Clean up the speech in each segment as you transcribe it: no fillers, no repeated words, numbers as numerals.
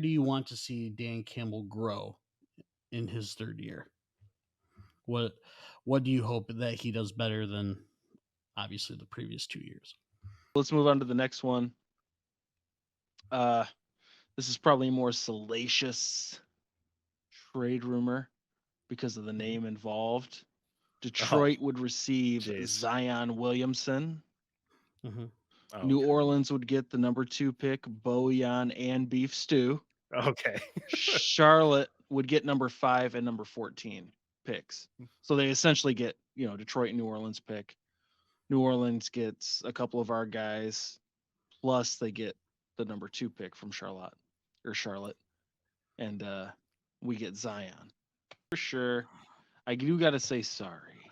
do you want to see Dan Campbell grow in his third year? What do you hope that he does better than obviously the previous 2 years? Let's move on to the next one. This is probably a more salacious trade rumor because of the name involved. Detroit would receive Zion Williamson. Mm-hmm. New Orleans would get the number 2 pick, Bojan and Beef Stew. Okay. Charlotte would get number 5 and number 14 picks. So they essentially get, Detroit and New Orleans pick. New Orleans gets a couple of our guys, plus they get the number 2 pick from Charlotte. And we get Zion. For sure. I do got to say sorry,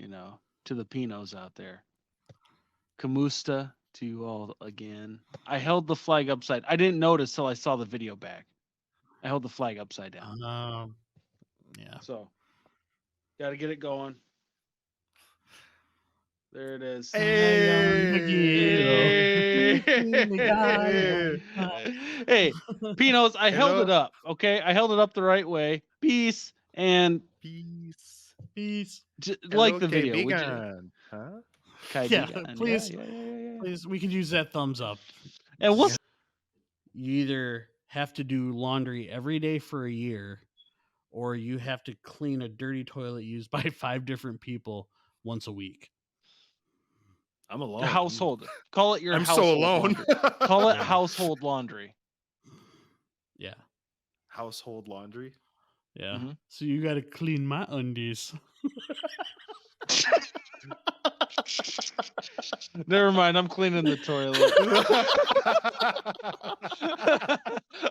to the Pinos out there. Kamusta to you all again. I held the flag upside. I didn't notice till I saw the video back. I held the flag upside down. Yeah. So, got to get it going. There it is. Hey, Pinos, I held it up. Okay, I held it up the right way. Peace and peace. Like the video. Yeah, please. Please, we could use that thumbs up. And you either have to do laundry every day for a year, or you have to clean a dirty toilet used by 5 different people once a week. I'm alone. Household. Call it your I'm household so alone. Call it household laundry. Yeah. Household laundry? Yeah. Mm-hmm. So you got to clean my undies. Never mind. I'm cleaning the toilet.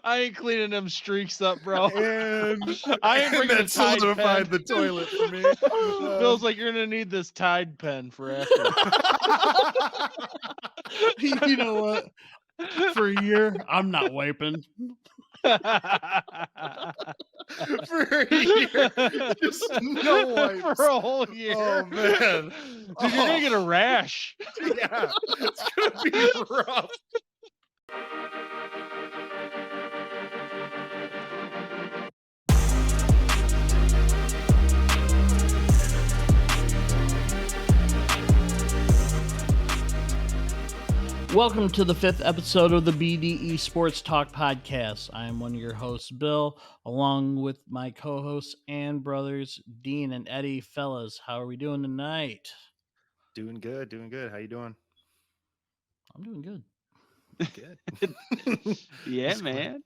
I ain't cleaning them streaks up, bro. And I ain't bringing that solidified the toilet for me. Feels like you're gonna need this Tide pen for after. You know what? For a year, I'm not wiping. For a year, just no wipes for a whole year. Oh man, dude, you're gonna get a rash. Yeah, it's gonna be rough. Welcome to the 5th episode of the BDE Sports Talk Podcast. I am one of your hosts, Bill, along with my co-hosts and brothers, Dean and Eddie. Fellas, how are we doing tonight? Doing good. How you doing? I'm doing good. Good. Yeah, man.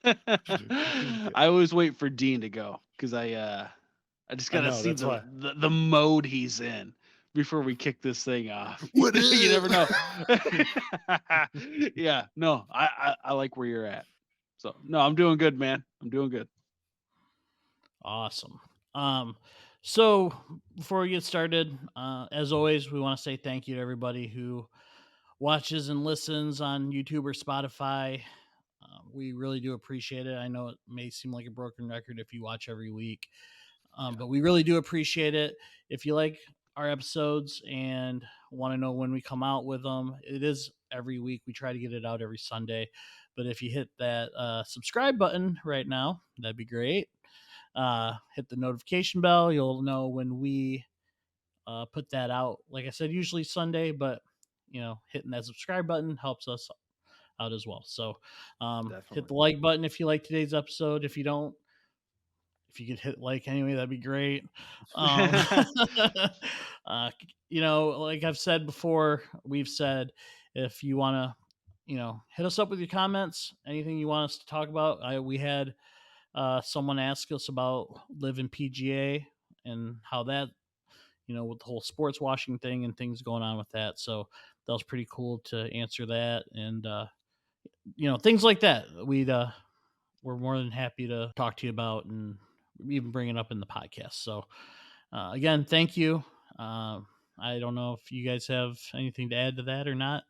I always wait for Dean to go because I just gotta see the mode he's in before we kick this thing off. You never know. Yeah, no, I like where you're at. So no, I'm doing good, man. I'm doing good. Awesome. So before we get started, as always, we want to say thank you to everybody who watches and listens on YouTube or Spotify. We really do appreciate it. I know it may seem like a broken record if you watch every week, but we really do appreciate it. If you like our episodes and want to know when we come out with them, it is every week. We try to get it out every Sunday, but if you hit that subscribe button right now, that'd be great. Hit the notification bell. You'll know when we put that out. Like I said, usually Sunday, but hitting that subscribe button helps us out as well. So hit the like button if you like today's episode. If you don't, if you could hit like anyway, that'd be great. Like I've said before, we've said, if you want to, hit us up with your comments, anything you want us to talk about. We had someone ask us about Live in PGA and how that, with the whole sports washing thing and things going on with that. So that was pretty cool to answer that. And, things like that. We're more than happy to talk to you about and even bring it up in the podcast. So again, thank you. I don't know if you guys have anything to add to that or not.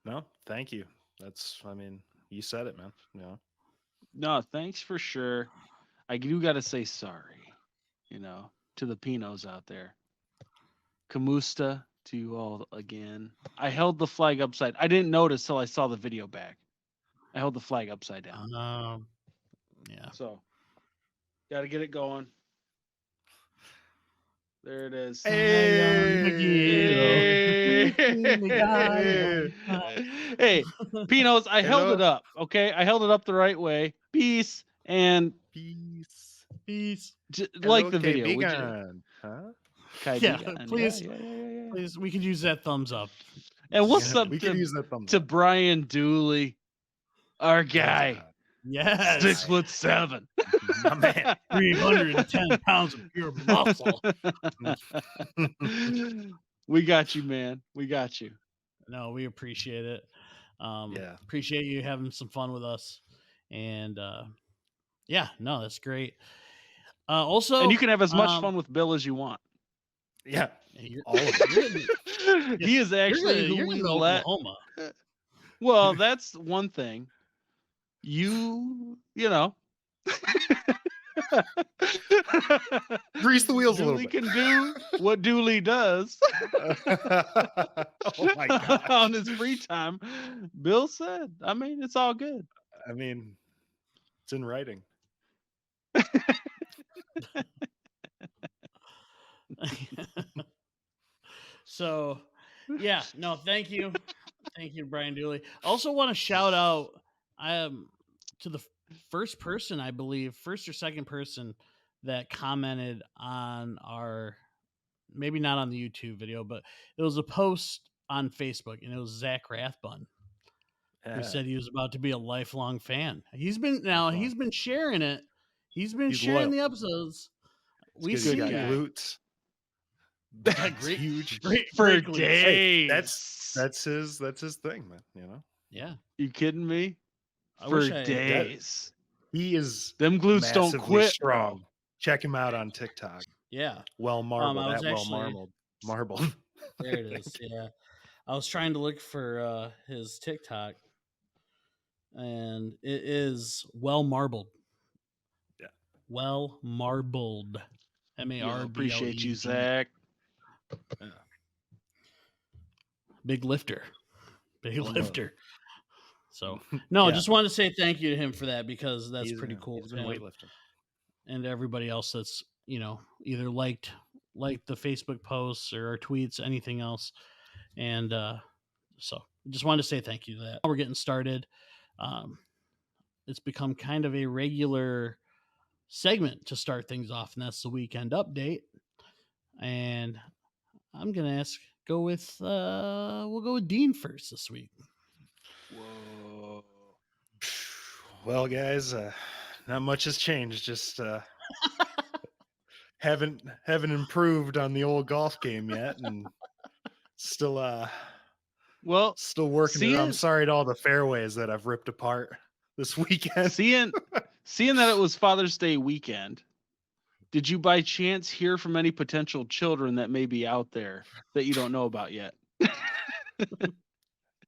No, thank you. You said it, man. No, thanks for sure. I do got to say sorry, to the Pinos out there. Kamusta to you all again. I held the flag upside. I didn't notice till I saw the video back. I held the flag upside down. Yeah. So, got to get it going. There it is. Hey! Hey, Pinos, I held Hello? it up. Okay, I held it up the right way. Peace and Peace. like Hello, the video. KB Would you? Gun. Huh? Kai Yeah, Began. please. Yeah. Please, we could use that thumbs up. And what's Yeah, up we could use to, that thumbs to up. Brian Dooley, our guy, Yes. 6'7". My man. 310 pounds of pure muscle. We got you, man. We got you. No, we appreciate it. Yeah. Appreciate you having some fun with us. And yeah, no, that's great. Also, And you can have as much fun with Bill as you want. Yeah. you're, All of it. He is actually who you're we gonna let. Oklahoma. Well, that's one thing. You know. Grease the wheels a little Dooley bit. can do what Dooley does. Oh my god. On his free time. Bill said, I mean, it's all good. I mean, it's in writing. So, yeah, no, thank you, Brian Dooley. Also, want to shout out to the first person, I believe, first or second person that commented on our, maybe not on the YouTube video, but it was a post on Facebook, and it was Zach Rathbun, who said he was about to be a lifelong fan. He's been sharing it. He's sharing loyal. the episodes. We He's see got you. glutes. Great, huge for glutes. days. That's his thing, man. You know. Yeah. You kidding me? I For wish days. He is Them glutes don't massively quit, strong. bro. Check him out on TikTok. Yeah. Well marbled. I was Well actually- marbled. There it is. Yeah. I was trying to look for his TikTok, and it is well marbled. Yeah. Well marbled. MARBLED. Appreciate you, Zach. Yeah. Big lifter. Big Well lifter. So, no, Yeah. just wanted to say thank you to him for that, because that's He's pretty been- cool. He's been of him. weightlifting. And everybody else that's, either liked the Facebook posts or our tweets, anything else. And so just wanted to say thank you to that. We're getting started. It's become kind of a regular segment to start things off, and that's the weekend update. And I'm gonna we'll go with Dean first this week. Whoa. Well, guys, not much has changed. Just haven't improved on the old golf game yet, and still working it. I'm sorry to all the fairways that I've ripped apart this weekend. Seeing that it was Father's Day weekend, did you by chance hear from any potential children that may be out there that you don't know about yet?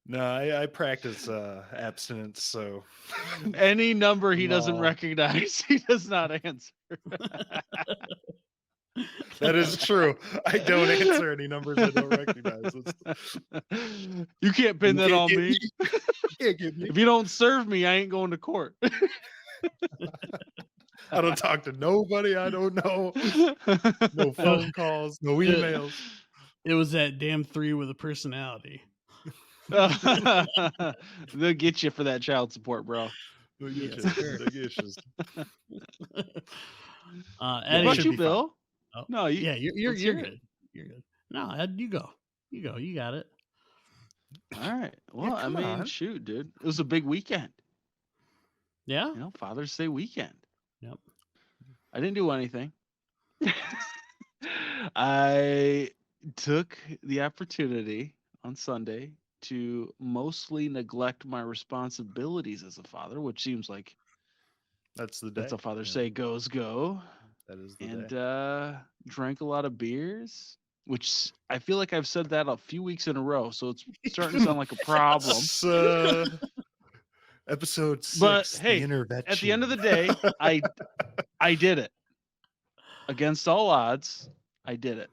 No, I practice abstinence, so any number he doesn't No. recognize, he does not answer. that is true. I don't answer any numbers I don't recognize. You can't pin that on me. Can't get me. If you don't serve me, I ain't going to court. I don't talk to nobody I don't know. No phone calls, no emails. It was that damn 3 with a personality. They'll get you for that child support, bro. Yes, Big sir. issues. Eddie, What about should you, be fine. Bill? Oh, No, yeah, you're let's hear it. good. You're good. No, Ed, you go. You got it. All right. Well, I come mean, on. shoot, dude. It was a big weekend. Yeah. Father's Day weekend. Yep. I didn't do anything. I took the opportunity on Sunday to mostly neglect my responsibilities as a father, which seems like That's the day. that's a Father's Yeah, Day goes go. That is the And day. drank a lot of beers, which I feel like I've said that a few weeks in a row, so it's starting to sound like a problem. It's, episode 6. But, the hey, intervention. At the end of the day, I did it. Against all odds, I did it.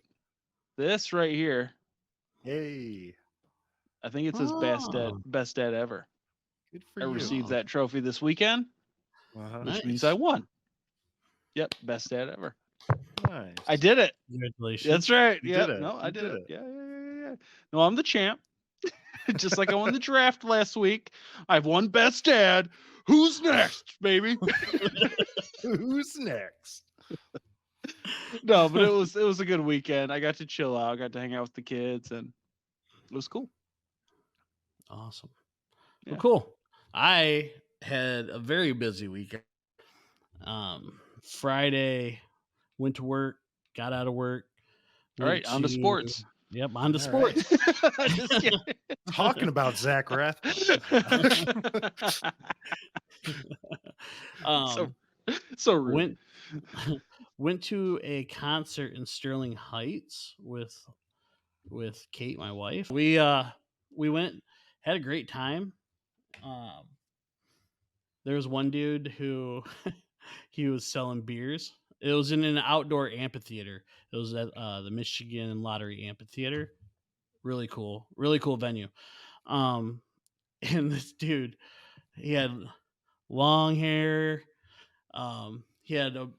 This right here, hey, I think it's his best dad ever. Good for I you. received that trophy this weekend, Uh-huh. which means Nice. I won. Yep, best dad ever. Nice. I did it. Congratulations. That's right. You Yep. did it. No, I You did did it. it. Yeah. No, I'm the champ. Just like I won the draft last week. I've won best dad. Who's next, baby? Who's next? No, but it was a good weekend. I got to chill out. I got to hang out with the kids, and it was cool. Awesome. Yeah. Well, cool. I had a very busy weekend. Friday, went to work, got out of work. All right, on to sports. Yep, on to All sports. Just kidding. Talking about Zach Rathbone. So rude. Went to a concert in Sterling Heights with Kate, my wife. We went, had a great time. There was one dude who he was selling beers. It was in an outdoor amphitheater. It was at the Michigan Lottery Amphitheater. Really cool venue. And this dude, he had long hair. He had a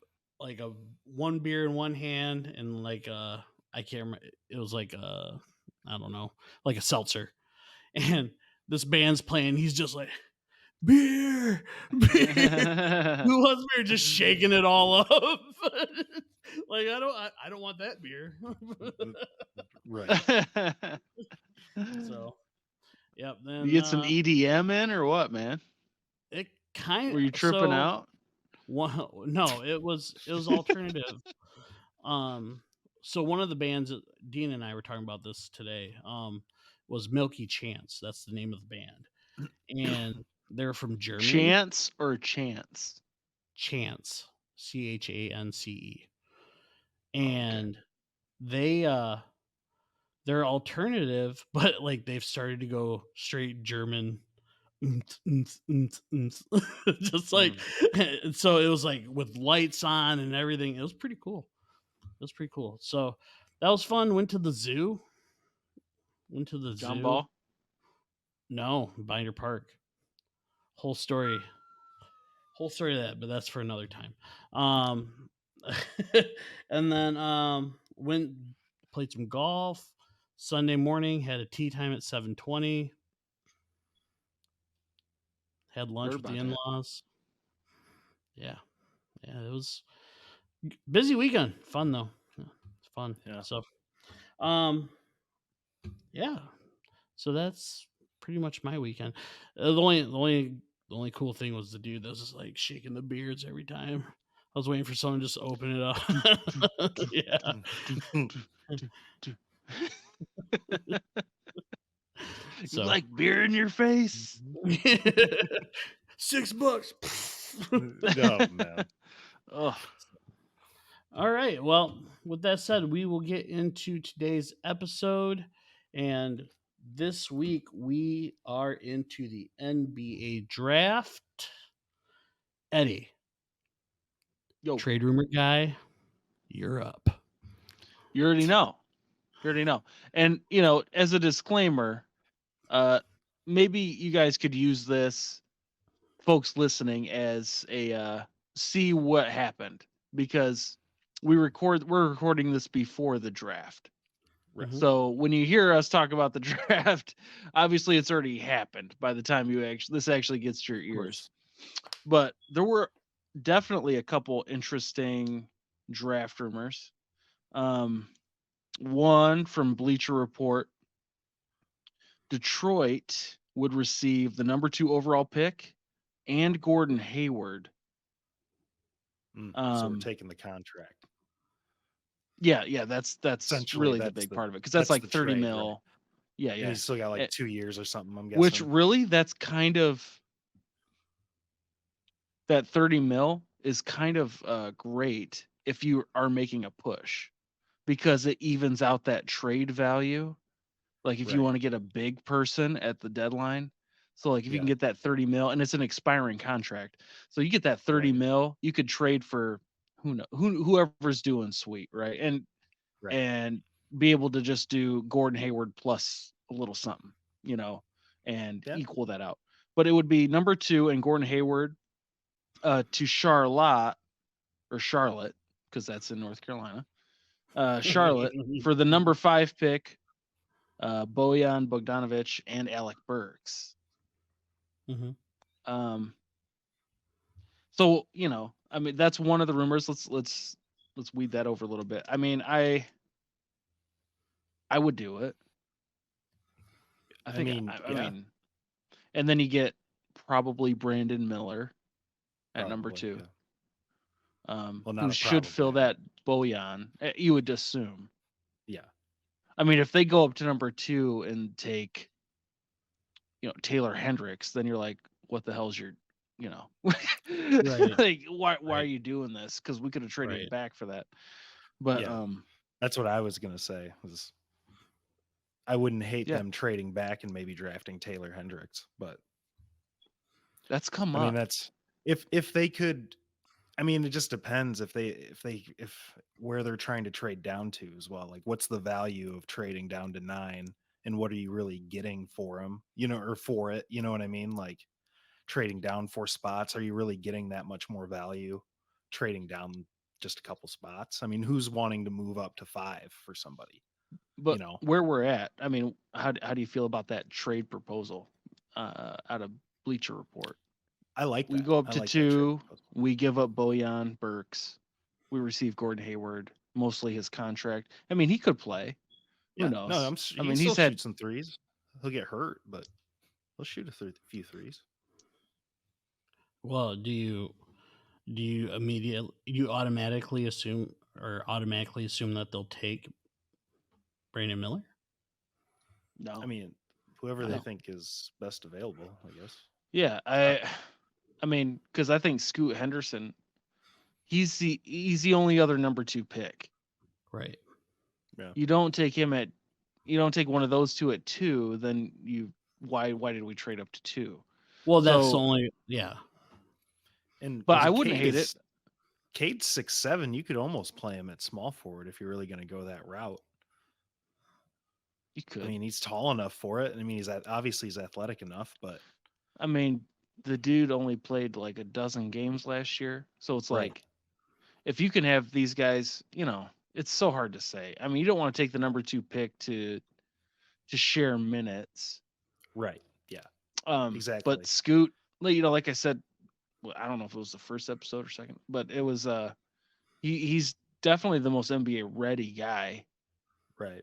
one beer in one hand and I can't remember. It was like I don't know, like a seltzer. And this band's playing. He's just like, beer. Who wants beer? Just shaking it all up. Like I don't want that beer. Right. So, yep. Then You get some EDM in or what, man? It kind of. Were you tripping out? No, it was alternative. So one of the bands that Dean and I were talking about this today, was Milky Chance. That's the name of the band, and they're from Germany. Chance or Chance? Chance, CHANCE, and they they're alternative, but like they've started to go straight German. Just like so it was like with lights on and everything. It was pretty cool. So that was fun. Went to the zoo. John Ball? No, Binder Park. Whole story of that, but that's for another time. And then went played some golf. Sunday morning had a tea time at 7:20. Had lunch with the in-laws. Yeah, it was busy weekend. Fun though. It's fun. Yeah. So, yeah. So that's pretty much my weekend. The only cool thing was the dude that was just like shaking the beards every time. I was waiting for someone to just open it up. Yeah. You like beer in your face? $6. No, man. Oh. All right. Well, with that said, we will get into today's episode. And this week we are into the NBA draft. Eddie, Yo, trade rumor guy, you're up. you already know. And as a disclaimer, maybe you guys could use this, folks listening, as a see what happened, because we're recording this before the draft. Right. So when you hear us talk about the draft, obviously it's already happened by the time this actually gets to your ears. But there were definitely a couple interesting draft rumors. One from Bleacher Report: Detroit would receive the number 2 overall pick and Gordon Hayward. So we're taking the contract. Yeah, that's really the big part of it, because that's like 30 trade, mil. Right? Yeah. And he's still got like 2 years or something, I'm guessing. Which really, that's kind of, that 30 mil is kind of great if you are making a push, because it evens out that trade value. Like if you want to get a big person at the deadline. So like if you can get that 30 mil, and it's an expiring contract, so you get that 30 mil, you could trade for whoever's doing sweet, right? And be able to just do Gordon Hayward plus a little something, and equal that out. but it would be number 2 and Gordon Hayward to Charlotte, because that's in North Carolina. Charlotte for the number 5 pick, Bojan Bogdanovic and Alec Burks. So I mean, that's one of the rumors. Let's weed that over a little bit. I mean, I would do it. I mean, and then you get probably Brandon Miller at number 2. Yeah. Who should fill that Bojan, you would assume. Yeah. I mean, if they go up to number 2 and take, Taylor Hendricks, then you're like, what the hell's your, Right. like, why are you doing this? Because we could have traded back for that. But that's what I was gonna say. I wouldn't hate them trading back and maybe drafting Taylor Hendricks, but that's come up. I mean, that's if they could. I mean, it just depends if where they're trying to trade down to as well. Like, what's the value of trading down to 9, and what are you really getting for them? Or for it. You know what I mean? Like, trading down 4 spots, are you really getting that much more value trading down just a couple spots? I mean, who's wanting to move up to 5 for somebody? But where we're at, I mean, how do you feel about that trade proposal out of Bleacher Report? I like that. We go up to 2. We give up Bojan Burks. We receive Gordon Hayward, mostly his contract. I mean, he could play. Who knows? No, he's shoot some threes. He'll get hurt, but he'll shoot a few threes. Well, do you automatically assume that they'll take Brandon Miller? No. I mean, whoever they think is best available, I guess. Yeah, I mean, because I think Scoot Henderson, he's the only other number 2 pick. Right. Yeah. You don't take one of those 2 at 2, then why did we trade up to 2? Well, that's only But I wouldn't hate it. Cade's 6'7". You could almost play him at small forward if you're really going to go that route. You could. I mean, he's tall enough for it. I mean, he's athletic enough, but I mean, the dude only played like a dozen games last year, so it's like, if you can have these guys, it's so hard to say. I mean, you don't want to take the number 2 pick to share minutes, right? Yeah, exactly. But Scoot, like I said, well, I don't know if it was the first episode or second, but it was he's definitely the most NBA ready guy. Right.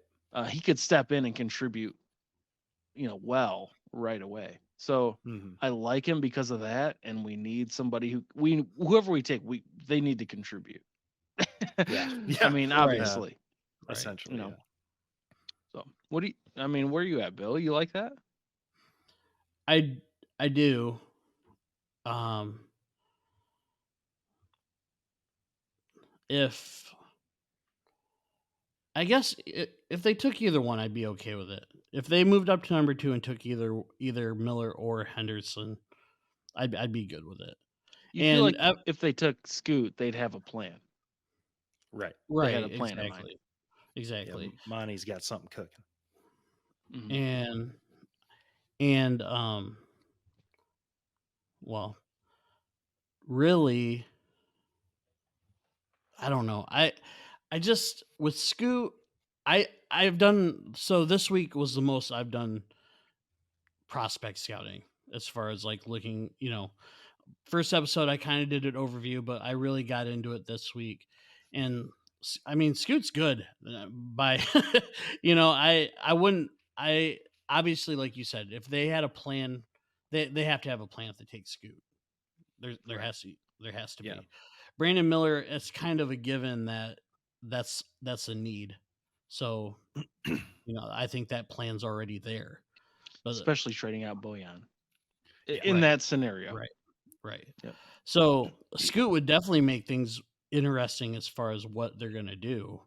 He could step in and contribute, well right away. So I like him because of that, and we need somebody whoever we take, they need to contribute. Yeah. I mean, obviously, essentially. Yeah. So where are you at, Bill? You like that? I do. I guess if they took either one, I'd be okay with it. If they moved up to number 2 and took either Miller or Henderson, I'd be good with it. You feel like if they took Scoot, they'd have a plan. Right. They had a plan in mind. Exactly. Yeah, Monty's got something cooking. And well, really, I don't know. I just, with Scoot, I've done, so this week was the most I've done prospect scouting as far as like looking, first episode I kind of did an overview, but I really got into it this week. And I mean, Scoot's good by, I obviously, like you said, if they had a plan, they have to have a plan if they take Scoot. There has to be. Brandon Miller, it's kind of a given that's a need. So, I think that plan's already there. But, especially trading out Bojan in that scenario. Right. Yep. So Scoot would definitely make things interesting as far as what they're going to do.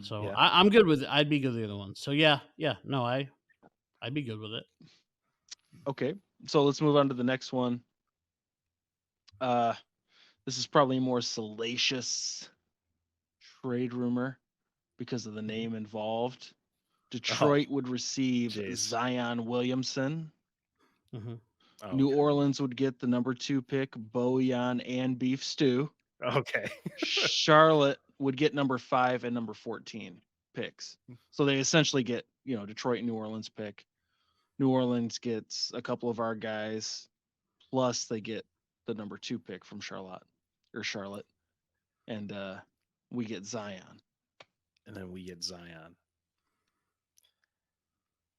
So I'm good with it. I'd be good with the other one. So no, I'd be good with it. Okay. So let's move on to the next one. This is probably a more salacious trade rumor because of the name involved. Detroit would receive Zion Williamson Oh, New okay. Orleans would get the number 2 pick, Bojan and Beef Stew. Okay. Charlotte would get number 5 and number 14 picks. So they essentially get, Detroit and New Orleans pick. New Orleans gets a couple of our guys, plus they get the number 2 pick from Charlotte. And we get Zion. And then we get Zion.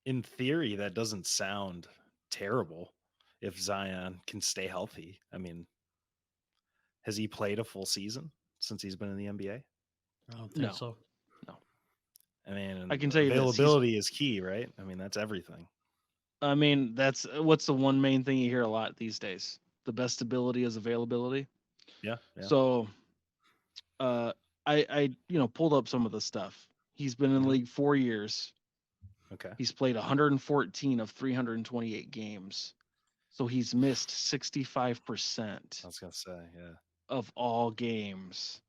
In theory, that doesn't sound terrible if Zion can stay healthy. I mean, has he played a full season since he's been in the NBA? I don't think No. so. No. I mean, I can tell you this, availability is key, right? I mean, that's everything. I mean, that's what's the one main thing you hear a lot these days. The best ability is availability. Yeah. So I pulled up some of the stuff. He's been in the league 4 years. Okay. He's played 114 of 328 games. So he's missed 65% I was gonna say, yeah. of all games.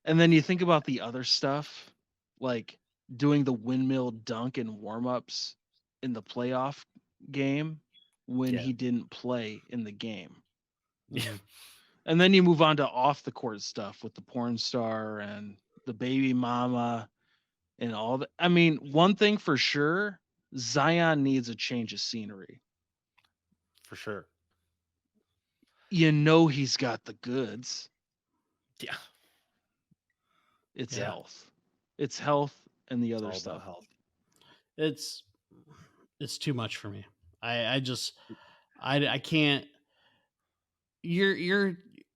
And then you think about the other stuff, like doing the windmill dunk in warmups in the playoff game when Yeah. he didn't play in the game. Yeah. And then you move on to off the court stuff with the porn star and the baby mama and all that. I mean, one thing for sure, Zion needs a change of scenery. For sure. He's got the goods. Yeah. It's Yeah. health. It's health and the It's other all stuff. about health. It's too much for me. I can't.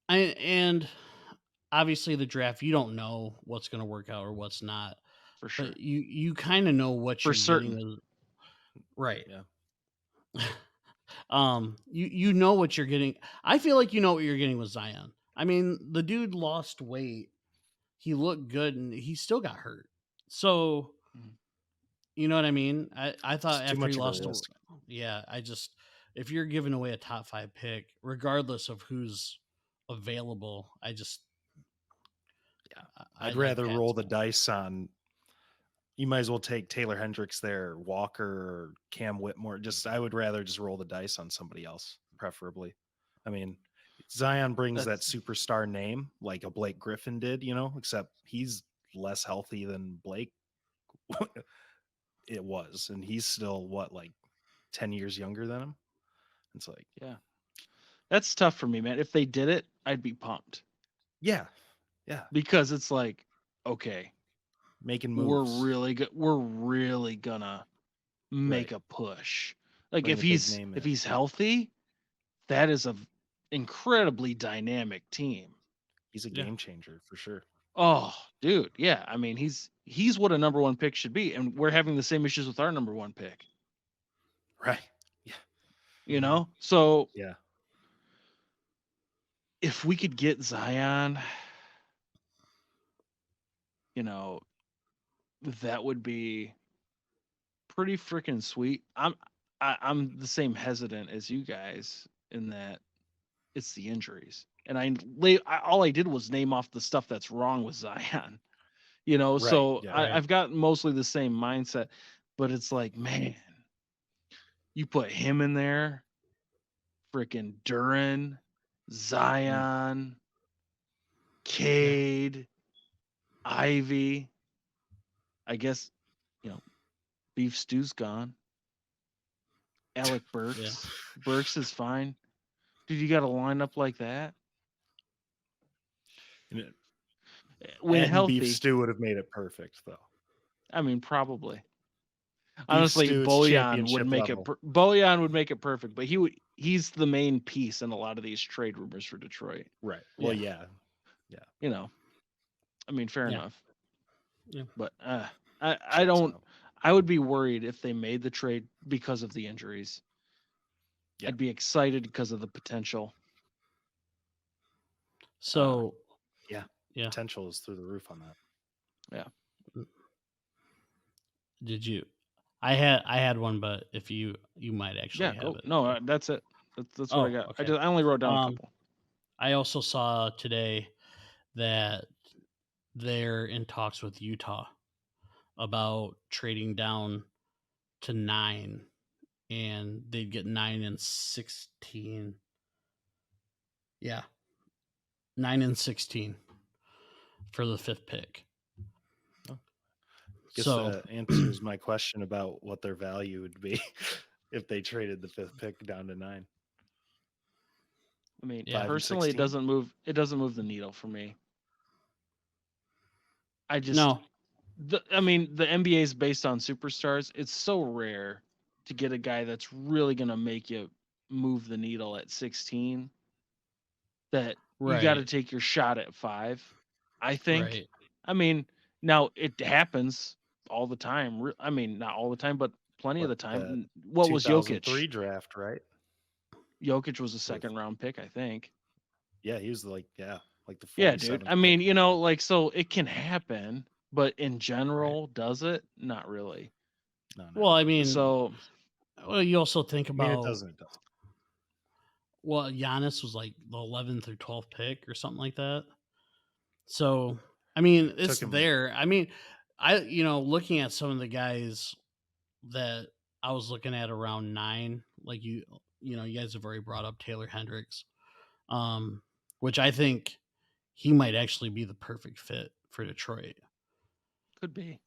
And obviously the draft, you don't know what's going to work out or what's not, For sure. but you kind of know what For you're certain. getting. Right. Yeah. You know what you're getting. I feel like you know what you're getting with Zion. I mean, the dude lost weight. He looked good and he still got hurt. So, you know what I mean? I thought It's too after much he of a lost, risk. if you're giving away a top 5 pick, regardless of who's available, I'd rather roll the dice on. You might as well take Taylor Hendricks there, Walker, or Cam Whitmore. I would rather just roll the dice on somebody else, preferably. I mean, Zion brings that superstar name like a Blake Griffin did, except he's less healthy than Blake it was. And he's still, 10 years younger than him? It's like, yeah. That's tough for me, man. If they did it, I'd be pumped. Yeah. Yeah. Because it's like, okay, making moves. We're really gonna make a push. Like Bring if he's healthy, that is a incredibly dynamic team. He's a game changer for sure. Oh, dude, yeah. I mean, he's what a number 1 pick should be, and we're having the same issues with our number 1 pick. Right. Yeah. So yeah. If we could get Zion, that would be pretty freaking sweet. I'm the same hesitant as you guys in that it's the injuries. And all I did was name off the stuff that's wrong with Zion. So I've got mostly the same mindset, but it's like, man, you put him in there, freaking Duran, Zion, Cade, Ivy. I guess, Beef Stew's gone. Alec Burks. Burks is fine. Dude, you got a lineup like that? When healthy, Beef Stew would have made it perfect, though. I mean, probably. Honestly, Bojan would make it. Bojan would make it perfect, but he's the main piece in a lot of these trade rumors for Detroit. Right. Well, yeah. I mean, fair enough. Yeah. But I don't. I would be worried if they made the trade because of the injuries. Yeah. I'd be excited because of the potential. So, yeah. Potential is through the roof on that. Yeah. Did you? I had one, but if you might actually have it. No, that's it. That's what I got. Okay. I only wrote down a couple. I also saw today that they're in talks with Utah about trading down to 9 and they'd get 9 and 16. Yeah, 9 and 16 for the 5th pick. Guess So that answers my question about what their value would be if they traded the 5th pick down to 9. I mean, Yeah. 5 and personally, it 16? doesn't move. It doesn't move the needle for me. I just, no, I mean, the NBA is based on superstars. It's so rare to get a guy that's really gonna make you move the needle at 16 that you got to right, take your shot at 5. I think. right. I mean, now it happens all the time. I mean, not all the time, but plenty of What, the time. the What was 2003 Jokic? draft, right? Jokic was a With, second round pick, I think. yeah, he was like the Yeah, dude. 47th I mean, pick. you know, like, so it can happen, but in general, does it? Not really. No, Well, I mean, So, you also think I mean, it about doesn't. It doesn't. well, Giannis was like the 11th or 12th pick or something like that. So, I mean, It it's took him. there. I mean, looking at some of the guys that I was looking at around 9, like you guys have already brought up Taylor Hendricks, which I think he might actually be the perfect fit for Detroit. could be.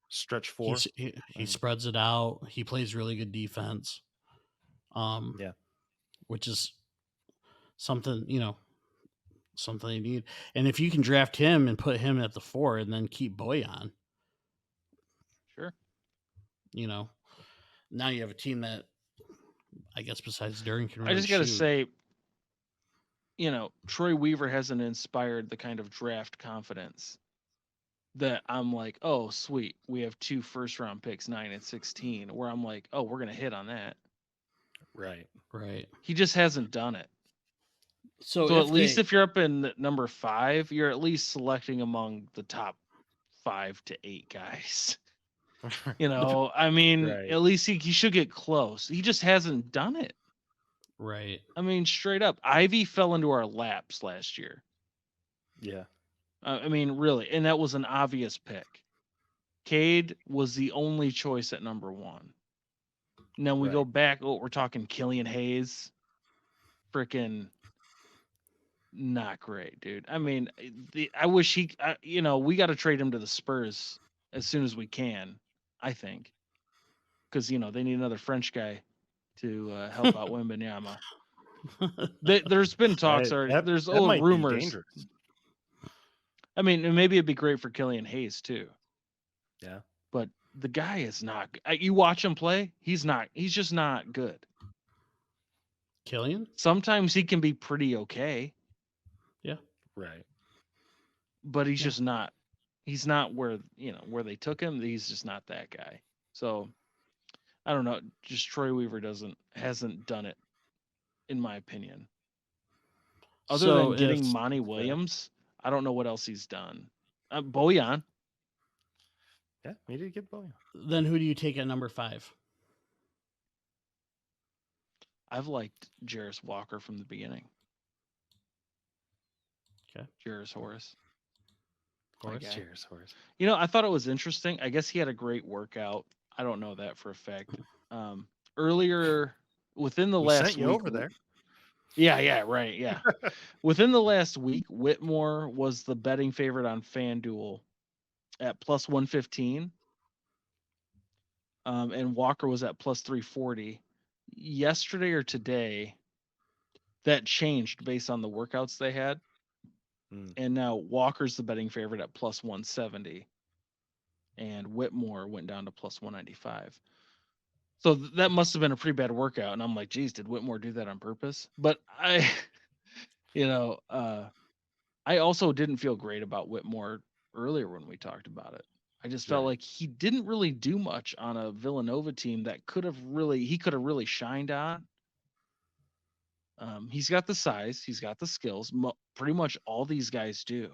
Stretch 4. He spreads it out. He plays really good defense. Yeah. Which is something, something they need. And if you can draft him and put him at the 4 and then keep Boyan, Sure. Now you have a team that, I guess, besides Duran can I really just got to shoot. say, Troy Weaver hasn't inspired the kind of draft confidence that I'm like, oh, sweet, we have 2 first-round picks, 9 and 16, where I'm like, oh, we're going to hit on that. Right. He just hasn't done it. So at least if you're up in number 5, you're at least selecting among the top 5 to 8 guys. I mean, Right. at least he should get close. He just hasn't done it. Right. I mean, straight up, Ivy fell into our laps last year. Yeah. I mean, really, and that was an obvious pick. Cade was the only choice at number 1. Now we go back. Oh, we're talking Killian Hayes. Freaking not great, dude. I mean, I wish we got to trade him to the Spurs as soon as we can. I think, because they need another French guy to help out Wembanyama. There's been talks already. There's old rumors. I mean, maybe it'd be great for Killian Hayes too. Yeah, but the guy is not. You watch him play. He's not. He's just not good. Killian? Sometimes he can be pretty okay. Yeah. Right. But he's just not. He's not where they took him. He's just not that guy. So I don't know. Just Troy Weaver hasn't done it, in my opinion. Other than getting Monty Williams, I don't know what else he's done. Bojan. Yeah, he did get Bojan. Then who do you take at number 5? I've liked Jarris Walker from the beginning. Okay. Jarris Horace. Jarris Horace. I thought it was interesting. I guess he had a great workout. I don't know that for a fact. Earlier, within the last sent you week, over there. Yeah, right, yeah. Within the last week, Whitmore was the betting favorite on FanDuel at plus 115. And Walker was at plus 340. Yesterday or today, that changed based on the workouts they had. And now Walker's the betting favorite at plus 170. And Whitmore went down to plus 195. So that must have been a pretty bad workout. And I'm like, geez, did Whitmore do that on purpose? But I also didn't feel great about Whitmore earlier when we talked about it. I just felt like he didn't really do much on a Villanova team that he could have really shined on. He's got the size, he's got the skills. Pretty much all these guys do.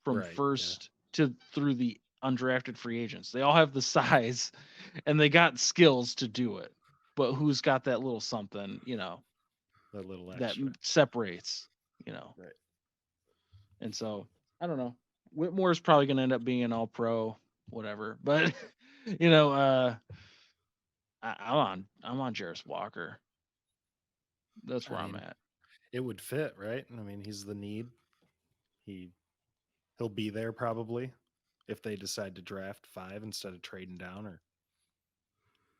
From first to through the undrafted free agents, they all have the size, and they got skills to do it. But who's got that little something, that little extra that separates, Right. And so I don't know. Whitmore is probably going to end up being an all-pro, whatever. But I'm on Jarris Walker. That's where I'm mean, at. it would fit, right? I mean, he's the need. He'll be there probably if they decide to draft 5 instead of trading down or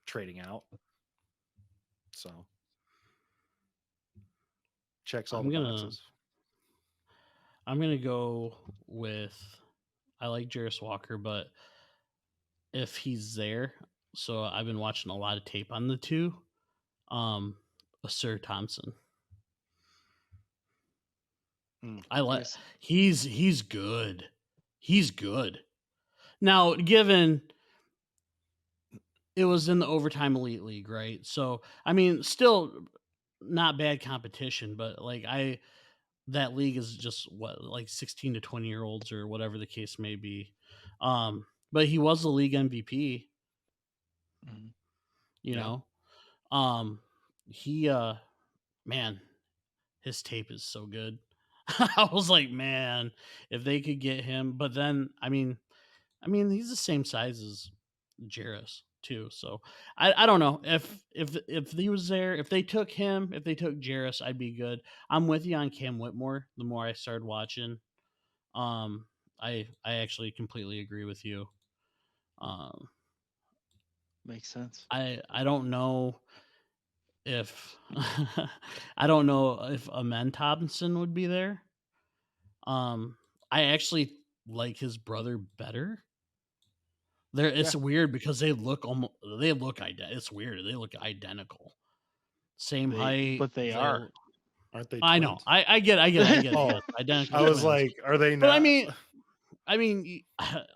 trading out. So checks all I'm the gonna boxes. I'm gonna go with I like Jarris Walker, but if he's there, so I've been watching a lot of tape on the two. Sir Thompson. I like Yes. he's good. He's good. Now, given it was in the overtime elite league, right? So I mean, still not bad competition, but like that league is just what like 16 to 20-year-olds or whatever the case may be. But he was the league MVP, Mhm. you Yeah. know. He man, his tape is so good. I was like, man, if they could get him, but then I mean he's the same size as Jarris too. So I don't know if he was there, if they took him, if they took Jarris, I'd be good. I'm with you on Cam Whitmore. The more I started watching, um, I actually completely agree with you. Um, Makes sense. I don't know if I don't know if Amen Thompson would be there. I actually like his brother better. It's weird because they look it's weird. They look identical. Same height. But they are. Aren't they I know. twins? I get it. Oh, Yes, identical I was twins. like, are they But not? I mean,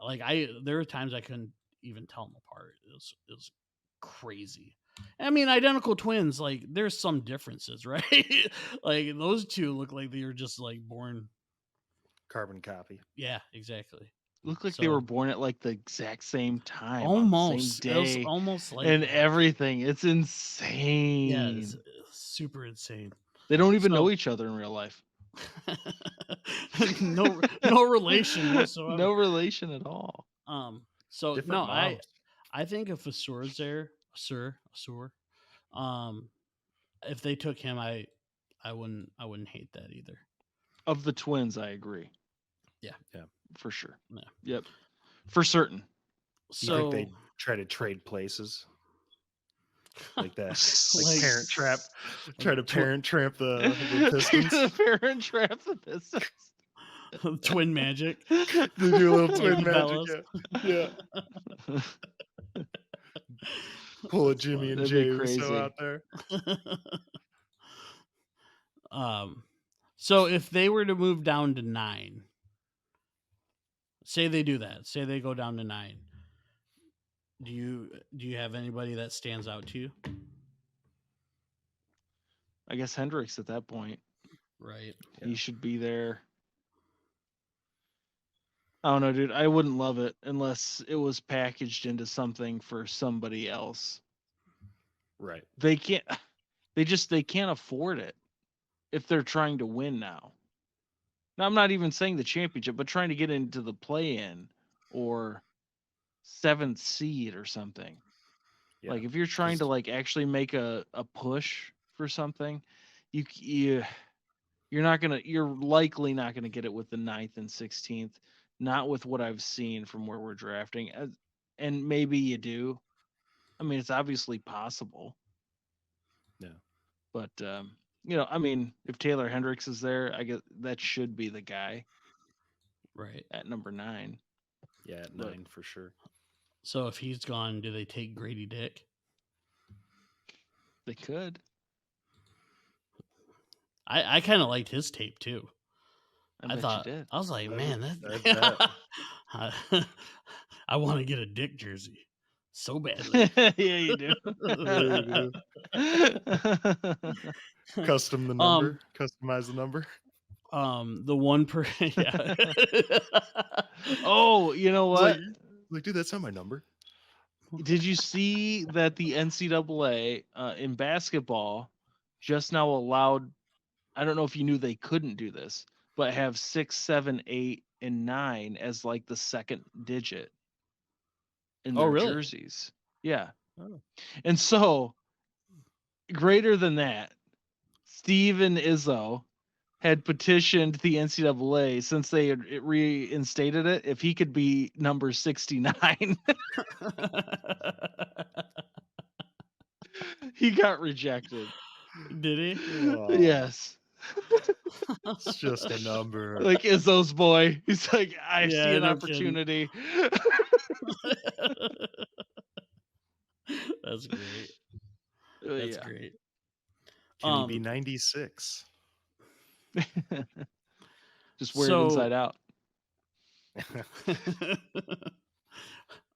like there were times I couldn't even tell them apart. It was crazy. I mean, identical twins. Like, there's some differences, right? Like those two look like they were just like born. Carbon copy. Yeah, exactly. Look like they So were born at like the exact same time on the same almost, it was day almost like and that. everything. It's Yeah, insane. it's super insane. They don't even So know each other in real life. no relation whatsoever. No relation at all. So Different no, moms. I think if Asur's there, Asur, if they took him, I wouldn't hate that either. Of the twins, I agree. Yeah. For sure. Yeah. Yep. For certain. Do you think So they try to trade places like that? Like Like- Parent Trap, try to tw- Parent Trap the Pistons. The Parent Trap the Pistons. twin magic. They do a little Like twin the magic. Yeah. Pull a Jimmy and That'd Jay be Uso crazy. out there. So if they were to move down to 9, say they do that, say they go down to 9, do you have anybody that stands out to you? I guess Hendricks at that point. Right. Yeah. He should be there. I don't know, dude. I wouldn't love it unless it was packaged into something for somebody else. Right. They can't afford it if they're trying to win now. Now, I'm not even saying the championship, but trying to get into the play-in or 7th seed or something. Yeah. Like if you're trying to like actually make a push for something, you're likely not gonna get it with the 9th and 16th. Not with what I've seen from where we're drafting, and maybe you do. I mean, it's obviously possible. Yeah. But I mean, if Taylor Hendricks is there, I guess that should be the guy Right. at number 9. Yeah, at But- 9 for sure. So if he's gone, do they take Grady Dick? They could. I kind of liked his tape too. I I bet thought you did. I was like, I man, bet. that I want to get a Dick jersey so badly. Yeah, you do. Custom the number. Customize the number. The one per yeah. Oh, you know what? Like, dude, that's not my number. Did you see that the NCAA in basketball just now allowed? I don't know if you knew they couldn't do this, but have 6, 7, 8, and 9 as like the second digit in Oh, their really? jerseys. Yeah, Oh. And so, greater than that, Steven Izzo had petitioned the NCAA since they had reinstated it if he could be number 69. He got rejected. Did he? Oh, Yes. it's just a number. Like Izzo's boy. He's like, I see Yeah, an no kidding. opportunity. That's great. That's Yeah. great. Can he be 96? Just wear it inside So out.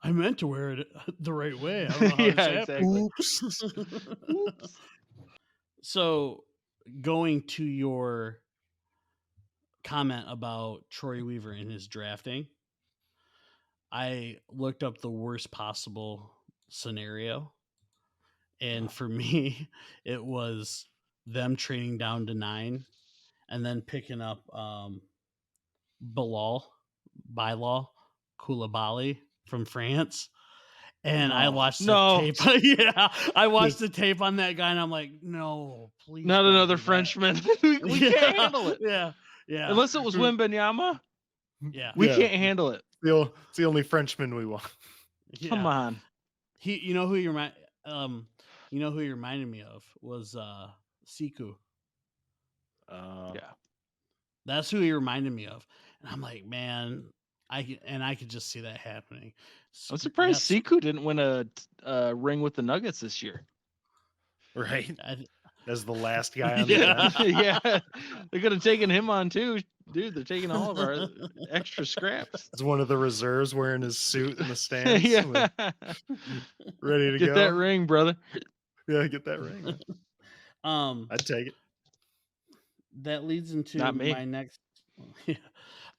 I meant to wear it the right way. I don't know how Yeah, this happened. exactly. Oops. So going to your comment about Troy Weaver in his drafting, I looked up the worst possible scenario. And for me, it was them trading down to 9 and then picking up Bilal Koulibaly from France. And I watched the tape. Yeah, I watched the tape on that guy, and I'm like, no, please. Not don't another do that. Frenchman. we can't handle it. Yeah. Unless it was Wembanyama, Yeah. we can't handle it. It's the only Frenchman we want. Yeah. Come on. You know who you reminded me of was Siku. Yeah. That's who he reminded me of. And I'm like, man, I could just see that happening. So, I'm surprised Siku didn't win a ring with the Nuggets this year. Right. As the last guy on the Yeah. bench. Yeah. They could have taken him on too. Dude, they're taking all of our extra scraps. It's one of the reserves wearing his suit in the stands. Yeah. Ready to Get go. that ring, brother. Yeah, get that ring. I'd take it. That leads into Not me. my next.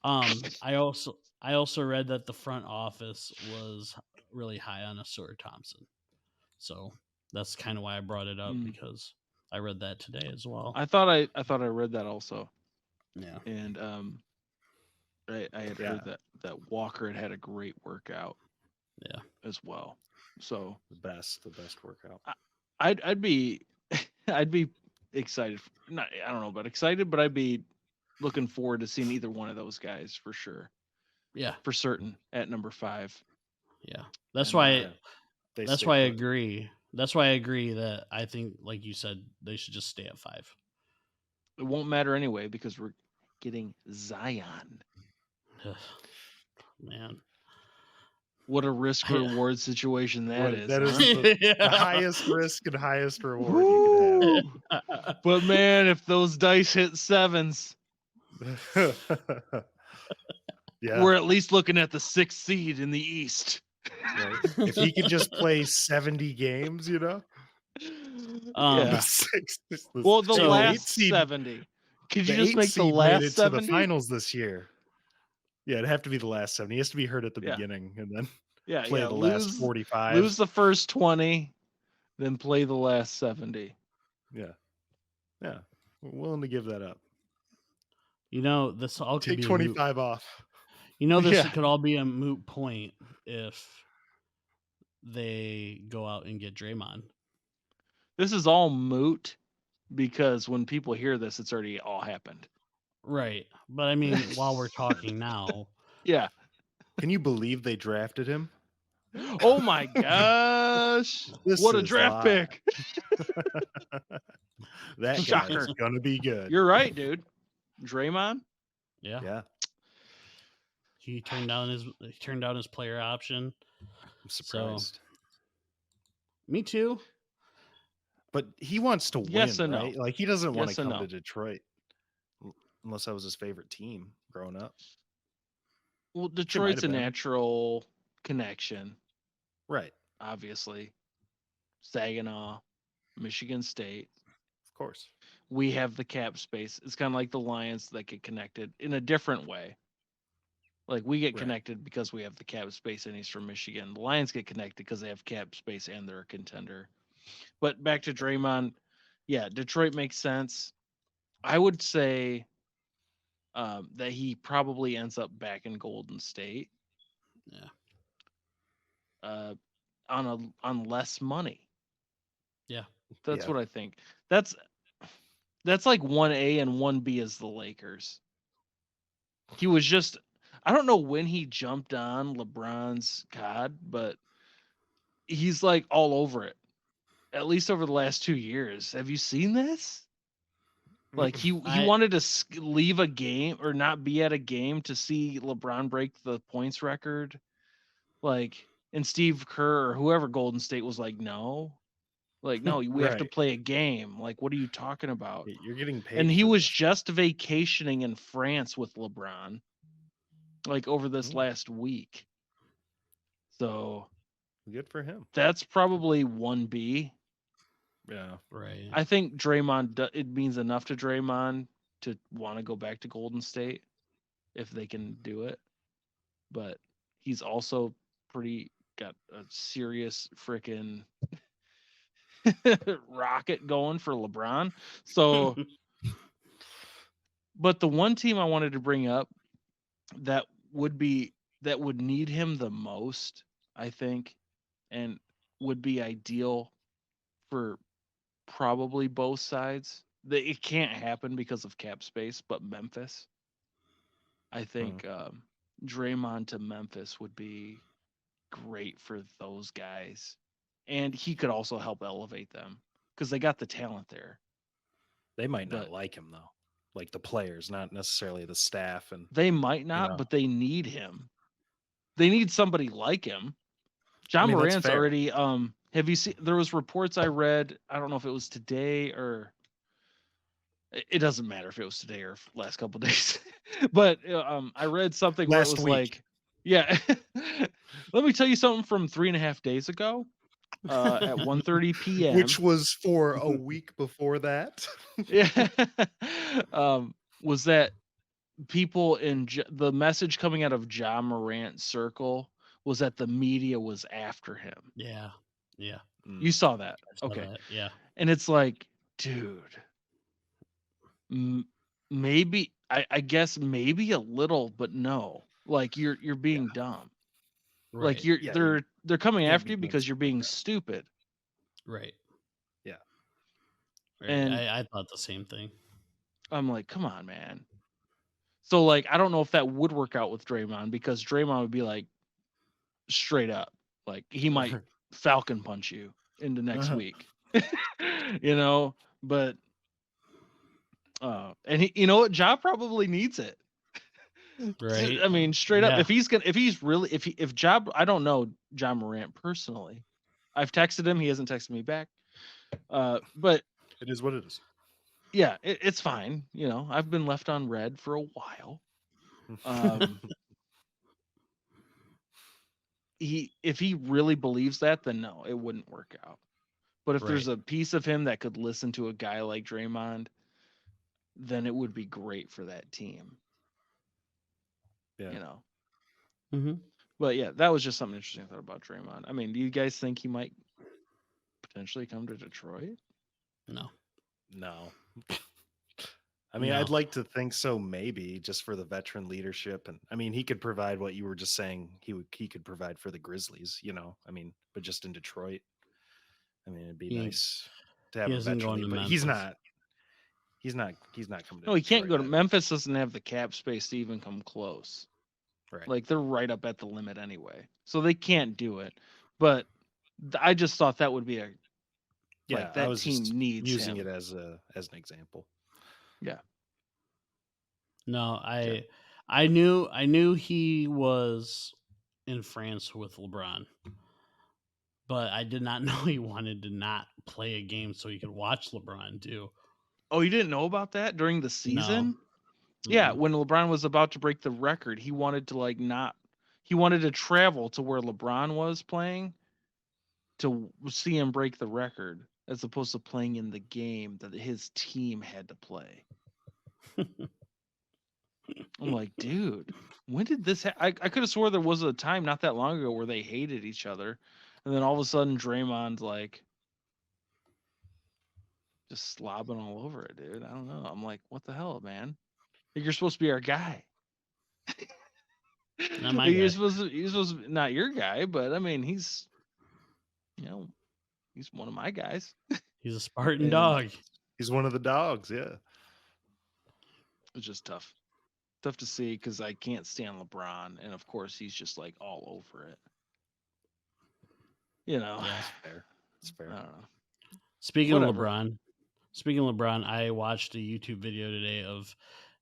I also read that the front office was really high on Asura Thompson, so that's kind of why I brought it up because I read that today as well. I thought I read that also. Yeah, and I had heard that Walker had a great workout. Yeah, as well. So the best workout. I'd be excited. I don't know about excited, but I'd be looking forward to seeing either one of those guys for sure. Yeah, for certain at number 5. Yeah, that's why. That's why I agree. That's why I agree that I think, like you said, they should just stay at 5. It won't matter anyway because we're getting Zion. Man, what a risk reward situation that is. That is the highest risk and highest reward you can have. But man, if those dice hit 7s, yeah, we're at least looking at the 6th seed in the East. Right. If he could just play 70 games, you know. Yeah. Well, the last 70. Could you just make the last 70 to the finals this year? Yeah, it'd have to be the last 70. He has to be hurt at the beginning and then play the last 45. Lose the first 20, then play the last 70. Yeah. We're willing to give that up. You know, this all could take be 25 off. You know, this could all be a moot point if they go out and get Draymond. This is all moot because when people hear this, it's already all happened. Right. But I mean, while we're talking now. Yeah. Can you believe they drafted him? Oh my gosh. What a draft pick. That guy's going to be good. You're right, dude. Draymond? Yeah. He turned down his player option. I'm surprised. Me too. But he wants to win, yes and right? No. Like he doesn't want to come to Detroit unless that was his favorite team growing up. Well, Detroit's a natural connection. Right. Obviously. Saginaw, Michigan State. Of course. We have the cap space. It's kind of like the Lions that get connected in a different way. Like we get connected because we have the cap space and he's from Michigan. The Lions get connected because they have cap space and they're a contender. But back to Draymond, Detroit makes sense. I would say that he probably ends up back in Golden State. Yeah. on less money. Yeah. That's Yeah. what I think. That's like 1A and 1B is the Lakers. He was just, I don't know when he jumped on LeBron's God, but he's like all over it. At least over the last 2 years. Have you seen this? Like he I wanted to leave a game or not be at a game to see LeBron break the points record. Like, and Steve Kerr or whoever Golden State was like, no. Like, no, we have to Right. play a game. Like, what are you talking about? You're getting paid And he for was this. just vacationing in France with LeBron, like over this Mm. last week. So Good for him. that's probably 1B. Yeah. right. I think Draymond, it means enough to Draymond to want to go back to Golden State if they can do it. But he's also pretty got a serious freaking rocket going for LeBron. So, but the one team I wanted to bring up that would need him the most, I think, and would be ideal for probably both sides. It can't happen because of cap space, but Memphis. I think Draymond to Memphis would be great for those guys. And he could also help elevate them because they got the talent there. They might But not like him though. Like the players, not necessarily the staff. And they might not, know. but they need him. They need somebody like him. John mean, that's Morant's fair. already have you seen there was reports I read, I don't know if it was today or it doesn't matter if it was today or last couple of days. But I read something where it Last was week. like, yeah. Let me tell you something from 3.5 days ago. At 1:30 p.m. Which was for a week before that. Yeah. Was that people in the message coming out of John Morant's circle was that the media was after him. Yeah. Yeah. You saw that. I saw Okay. that, yeah. And it's like, dude, maybe I guess maybe a little, but no. Like you're being dumb. Like Right. they're coming can't after be you doing because you're stuff like being that. stupid. Right. Yeah. Right. And I thought the same thing. I'm like, come on, man. So like I don't know if that would work out with Draymond because Draymond would be like straight up. Like he might Falcon punch you into next week. You know, but and he, you know what, Ja probably needs it. Right. I mean, straight up, Yeah. if Ja, I don't know John Morant personally. I've texted him, he hasn't texted me back. But It is what it is. yeah, it's fine. You know, I've been left on red for a while. If he really believes that, then no, it wouldn't work out. But if there's Right. a piece of him that could listen to a guy like Draymond, then it would be great for that team. Yeah. You know. Mm-hmm. But yeah, that was just something interesting I thought about Draymond. I mean, do you guys think he might potentially come to Detroit? No. No. I mean, No. I'd like to think so, maybe just for the veteran leadership. And I mean, he could provide what you were just saying he could provide for the Grizzlies, you know. I mean, but just in Detroit. I mean, it'd be nice to have he a isn't veteran going lead, to but he's Memphis. not coming to No, he can't go to Detroit. Memphis. Doesn't have the cap space to even come close. Right. Like they're right up at the limit anyway, so they can't do it. But I just thought that would be a Yeah, that I was team just needs using him. it as an example. Yeah. No, I knew he was in France with LeBron, but I did not know he wanted to not play a game so he could watch LeBron too. Oh, you didn't know about that during the season? No. Yeah, Mm-mm. when LeBron was about to break the record, he wanted to he wanted to travel to where LeBron was playing to see him break the record as opposed to playing in the game that his team had to play. I'm like, dude, when did this I could have swore there was a time not that long ago where they hated each other. And then all of a sudden Draymond's like just slobbing all over it, dude. I don't know. I'm like, what the hell, man? Like, you're supposed to be our guy. Not my You're guy. supposed to, not your guy, but I mean, You know, he's one of my guys. He's a Spartan And dog. he's one of the dogs. Yeah. It's just tough to see because I can't stand LeBron, and of course he's just like all over it. You know, Yeah. It's fair. It's I fair. don't know. Speaking Whatever. of LeBron, I watched a YouTube video today of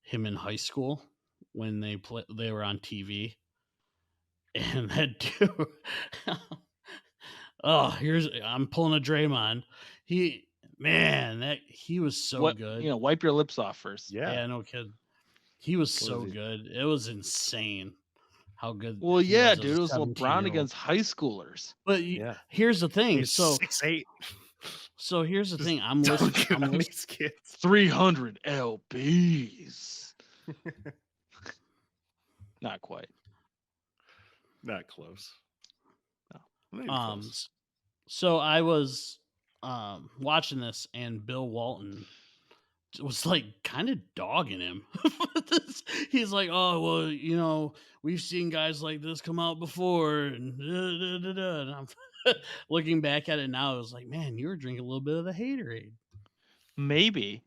him in high school when they were on TV, and that dude. I'm pulling a Draymond. He was so good. Wipe your lips off first. Yeah. Yeah, no kid. He was What so is he? good. It was insane how good. Well, he yeah, was as dude, a it was LeBron 17-year-old. against high schoolers. But Yeah. here's the thing. He's So 6'8". here's the Just thing. I'm listening. dunking on these kids. 300 lbs. Not quite. Not close. No. Not even close. So I was watching this, and Bill Walton was like kind of dogging him. He's like, "Oh well, you know, we've seen guys like this come out before," and and I'm looking back at it now. I was like, "Man, you were drinking a little bit of the haterade." Maybe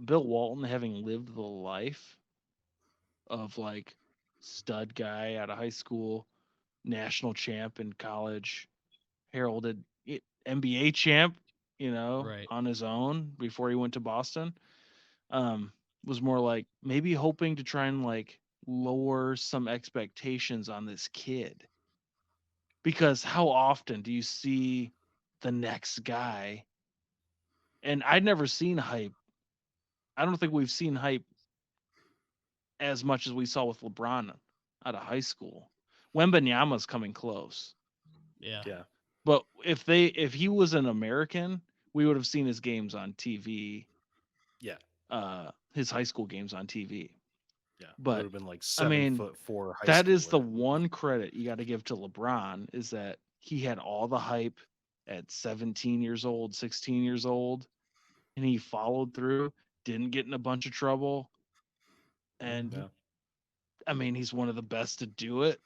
Bill Walton, having lived the life of like stud guy out of high school, national champ in college, heralded NBA champ, Right. on his own before he went to Boston, was more like maybe hoping to try and like lower some expectations on this kid. Because how often do you see the next guy? And I'd never seen hype. I don't think we've seen hype as much as we saw with LeBron out of high school. Wembanyama's coming close. Yeah. Yeah. But if he was an American, we would have seen his games on TV. Yeah. His high school games on TV. Yeah. But would have been like I mean, 7'4" high that is the schooler. one credit you got to give to LeBron, is that he had all the hype at 17 years old, 16 years old, and he followed through, didn't get in a bunch of trouble. And Yeah. I mean, he's one of the best to do it.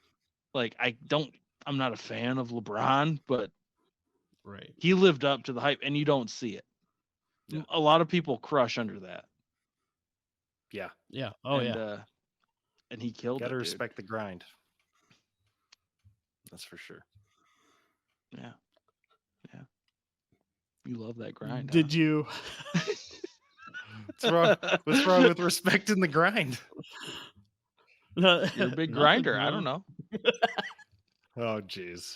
Like, I'm not a fan of LeBron, but Right. he lived up to the hype, and you don't see it. Yeah. A lot of people crush under that. Yeah. Yeah. Oh and, yeah. And he killed Gotta it. respect the grind. That's for sure. Yeah. Yeah. You love that grind. Did you? What's wrong with respecting the grind? You're a big grinder. I don't know. Oh, jeez.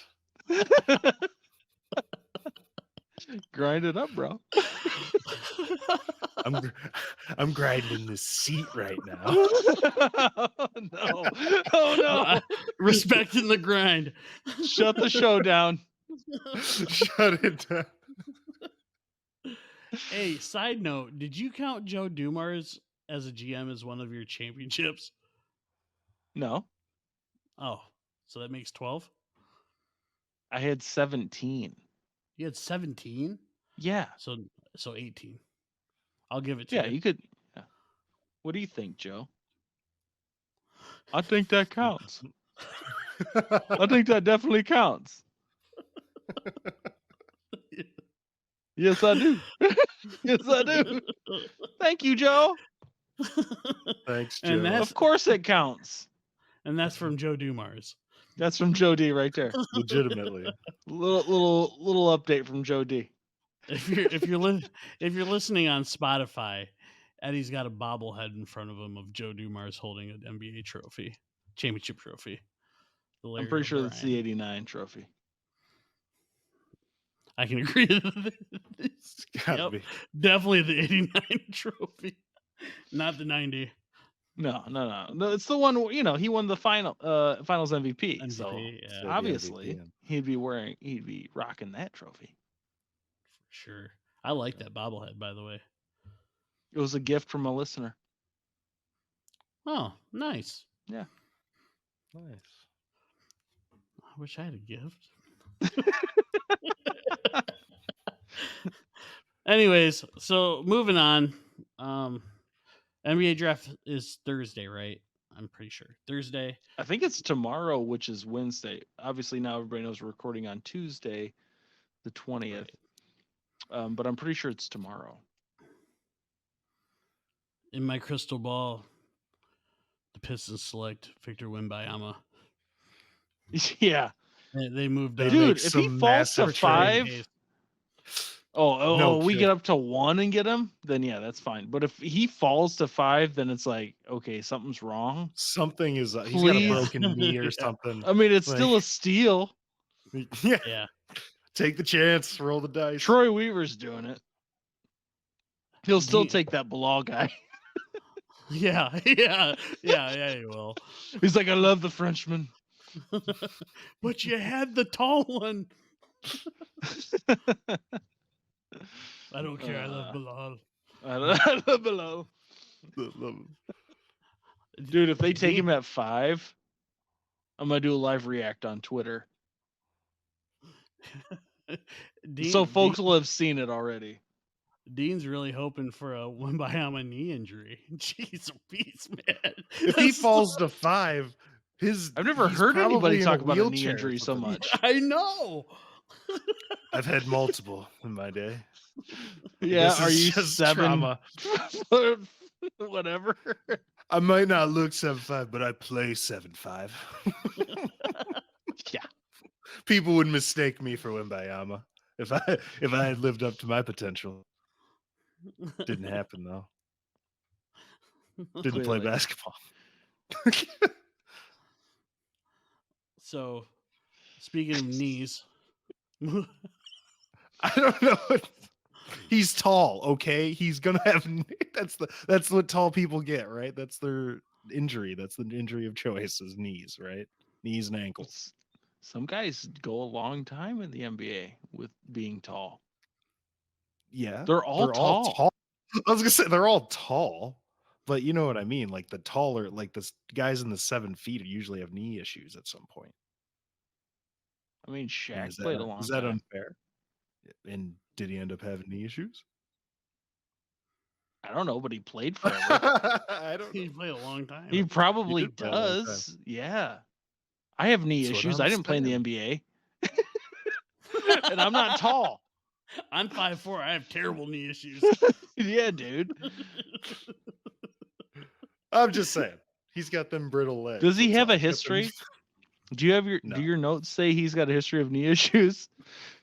Grind it up, bro. I'm grinding this seat right now. No. Oh no. Respecting the grind. Shut the show down. Shut it down. Hey, side note, did you count Joe Dumars as a GM as one of your championships? No. Oh, so that makes 12? I had 17. You had 17? Yeah. So 18. I'll give it to Yeah, you. you could. Yeah. What do you think, Joe? I think that counts. I think that definitely counts. Yes, I do. Yes, I do. Thank you, Joe. Thanks, Joe. And Of course it counts. And that's from Joe Dumars. That's from Joe D right there. Legitimately. Little update from Joe D. If you're listening on Spotify, Eddie's got a bobblehead in front of him of Joe Dumars holding an NBA trophy, championship trophy. I'm pretty sure that's the 89 trophy. I can agree. It's gotta be. Definitely the 89 trophy, not the 90. No. It's the one, he won the finals MVP. So yeah. obviously he'd be rocking that trophy. For sure. I like that bobblehead, by the way. It was a gift from a listener. Oh, nice. Yeah. Nice. I wish I had a gift. Anyways, so moving on. NBA draft is Thursday, right? I'm pretty sure. Thursday. I think it's tomorrow, which is Wednesday. Obviously, now everybody knows we're recording on Tuesday. the 20th. But I'm pretty sure it's tomorrow. In my crystal ball, the Pistons select Victor Wembanyama. Yeah. They moved They up. Dude, make if he some falls to massive trade. 5, we kidding. get up to 1 and get him, then yeah, that's fine. But if he falls to 5, then it's like, okay, something's wrong. Something is he's got a Please. broken knee or Yeah. something. I mean, it's Like- still a steal. Yeah. Yeah. Take the chance, roll the dice. Troy Weaver's doing it. He'll still Dean- take that Bilal guy. Yeah, you will. He's like, I love the Frenchman. But you had the tall one. I don't care. I love Bilal. I love Bilal. Dude, if they take him at 5, I'm gonna do a live react on Twitter. So folks will have seen it already. Dean's really hoping for a Wembanyama knee injury. Jeez, beats, man. If he falls to 5, I've never he's heard probably anybody in talk about a knee wheelchair or injury so something. much. I know. I've had multiple in my day. Yeah, This are is you just 7? trauma. Whatever. I might not look 7'5", but I play 7'5". Yeah. People would mistake me for Wembanyama if I had lived up to my potential. Didn't happen though. Didn't play Clearly. basketball. So, speaking of knees, I don't know. He's tall, okay? He's gonna have that's what tall people get, right? That's their injury. That's the injury of choice is knees, right? Knees and ankles. Some guys go a long time in the NBA with being tall. Yeah. They're all tall. I was gonna say they're all tall, but you know what I mean? Like the taller, like the guys in the 7 feet usually have knee issues at some point. I mean, And Shaq played a long is that time. unfair? And did he end up having knee issues? I don't know, but he played forever. I don't he know. played a long time. He probably did play a long time. does. Yeah. I have knee That's what issues. I'm I didn't play in the NBA. And I'm not tall. I'm 5'4". I have terrible knee issues. Yeah, dude. I'm just saying. He's got them brittle legs. Does he that's have all. a He's got them- history? Do you have do No. your notes say he's got a history of knee issues?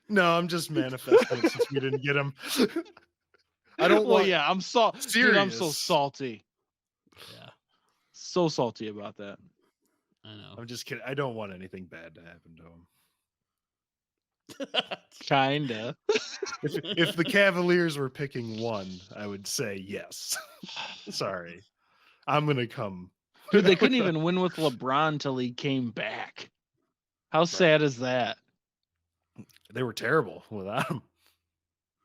No, I'm just manifesting it since we didn't get him. I don't Well, want yeah, I'm Dude, I'm so serious. salty. Yeah, So salty about that. I know. I'm just kidding. I don't want anything bad to happen to him. Kinda. If the Cavaliers were picking one, I would say yes. Sorry. I'm gonna come. Dude, they couldn't even win with LeBron till he came back. How sad is that? They were terrible without him.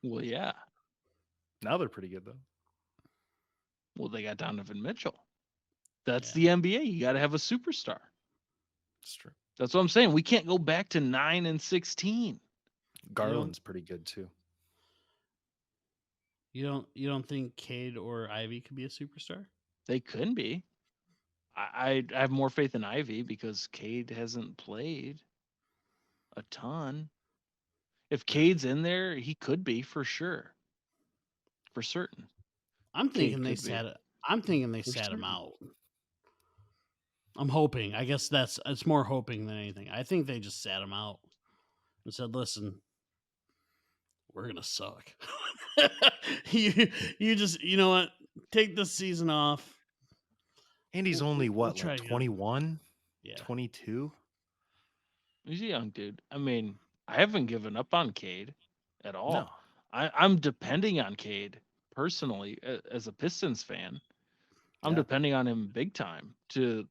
Well, yeah. Now they're pretty good though. Well, they got Donovan Mitchell. That's Yeah. the NBA. You got to have a superstar. It's true. That's what I'm saying. We can't go back to 9 and 16. Garland's pretty good too. You don't think Cade or Ivy could be a superstar? They couldn't be. I have more faith in Ivy because Cade hasn't played a ton. If Cade's in there, he could be for sure. For certain. I'm thinking they could be. sat. I'm thinking they For sat him certain. out. I'm hoping. I guess it's more hoping than anything. I think they just sat him out and said, "Listen, we're gonna suck. you just you know what? Take this season off." And he's We'll- only we'll what, try like again. 21, Yeah, 22? He's a young dude. I mean, I haven't given up on Cade at all. No. I'm depending on Cade personally as a Pistons fan. I'm Yeah. depending on him big time to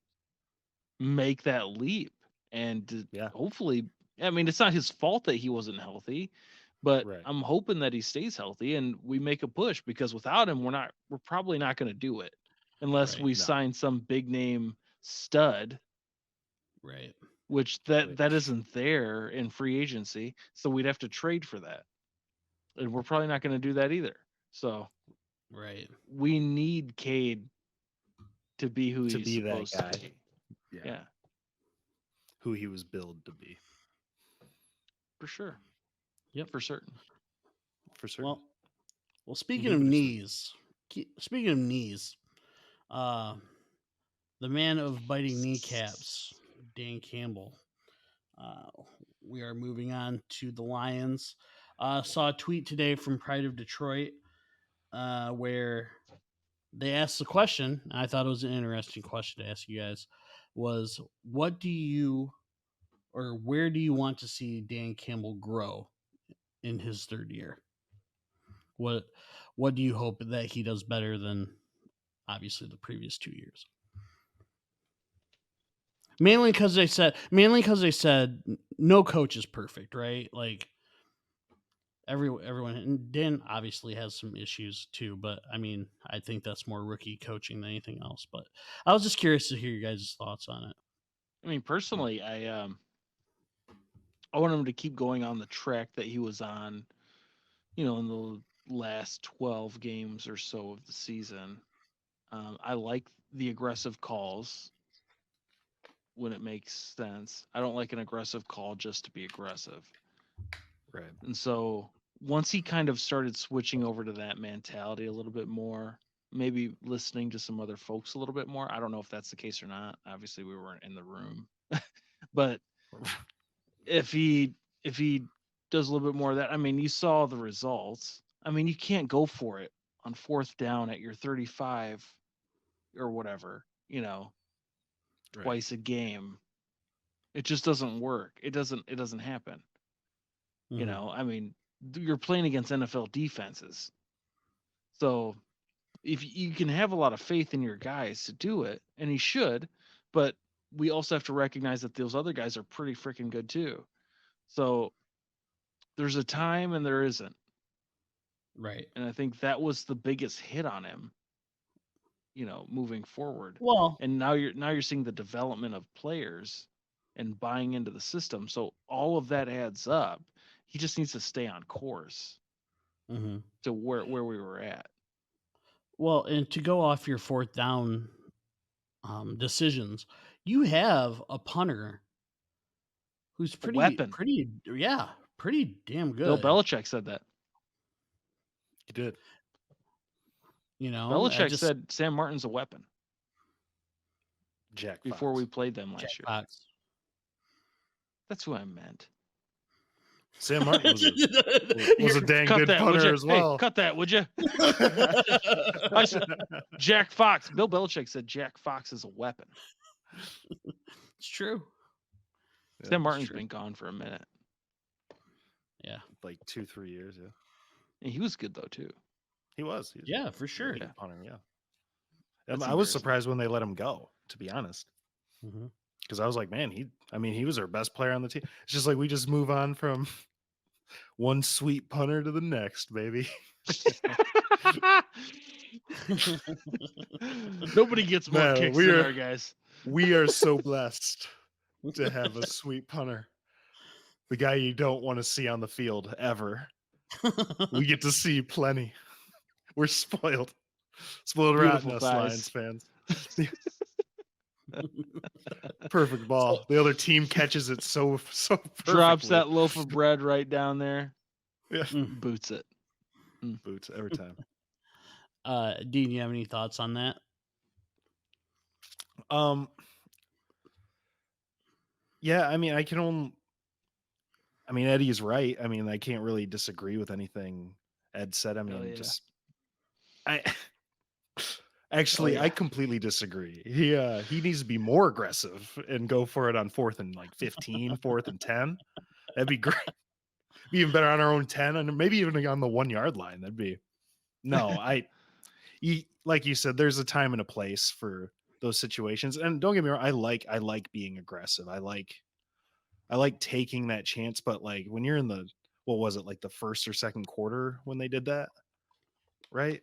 make that leap and to Yeah. hopefully. I mean, it's not his fault that he wasn't healthy, but Right. I'm hoping that he stays healthy and we make a push because without him, we're probably not going to do it unless Right. we No. sign some big name stud, right. which that isn't there in free agency. So we'd have to trade for that. And we're probably not going to do that either. So Right. we need Cade to be who To he's be that supposed guy. to be. Yeah, Who he was billed to be. for sure. Yep. for certain. For certain. Well, speaking of Indubitably. knees, the man of biting kneecaps, Dan Campbell. We are moving on to the Lions. Saw a tweet today from Pride of Detroit where they asked the question. I thought it was an interesting question to ask you guys. Was what do you or where do you want to see Dan Campbell grow in his third year? What do you hope that he does better than obviously the previous 2 years? Mainly because they said no coach is perfect, right? Like everyone, and Dan obviously has some issues too, but I mean, I think that's more rookie coaching than anything else. But I was just curious to hear you guys' thoughts on it. I mean, personally, I want him to keep going on the track that he was on, in the last 12 games or so of the season. I like the aggressive calls when it makes sense. I don't like an aggressive call just to be aggressive. Right. And so once he kind of started switching over to that mentality a little bit more, maybe listening to some other folks a little bit more. I don't know if that's the case or not. Obviously, we weren't in the room. But if he does a little bit more of that, I mean, you saw the results. I mean, you can't go for it on fourth down at your 35 or whatever, twice a game. It just doesn't work. It doesn't happen. Mhm. I mean, you're playing against NFL defenses. So if you can have a lot of faith in your guys to do it, and he should, but we also have to recognize that those other guys are pretty freaking good too. So there's a time and there isn't. Right. And I think that was the biggest hit on him, moving forward. Well, And now you're seeing the development of players and buying into the system. So all of that adds up. He just needs to stay on course mhm. to where we were at. Well, and to go off your fourth down decisions, you have a punter who's A weapon. pretty damn Bill good. Belichick said that. He did. Belichick said Sam Martin's a weapon Jack before Fox. we played them last Jack year. Fox. That's who I meant. Sam Martin was a dang Cut good that, would punter you? as well. Hey, cut that, would you? I said Jack Fox. Bill Belichick said Jack Fox is a weapon. It's true. Sam Martin's been gone for a minute. Yeah. Like 2-3 years, yeah. And he was good though too. He was Yeah, for sure. really good punter, yeah. That's I was embarrassing. surprised when they let him go, to be honest. Mhm. Because I was like, man, he was our best player on the team. It's just like we just move on from one sweet punter to the next, baby. Nobody gets more Man, kicks than our guys. We are so blessed to have a sweet punter. The guy you don't want to see on the field ever. We get to see plenty. We're spoiled. Spoiled rotten, us Lions fans. Perfect ball. The other team catches it so perfectly. Drops that loaf of bread right down there. Yeah. Boots it. Boots every time. Dean, you have any thoughts on that? Yeah, I mean, Eddie's right. I mean, I can't really disagree with anything Ed said. I mean, I completely disagree. He needs to be more aggressive and go for it on 4th and 15, 4th and 10. That'd be great. Be even better on our own 10 and maybe even on the 1 yard line. That'd be like you said, there's a time and a place for those situations. And don't get me wrong, I like being aggressive. I like taking that chance, but like when you're in the what was it, like the first or second quarter when they did that, right?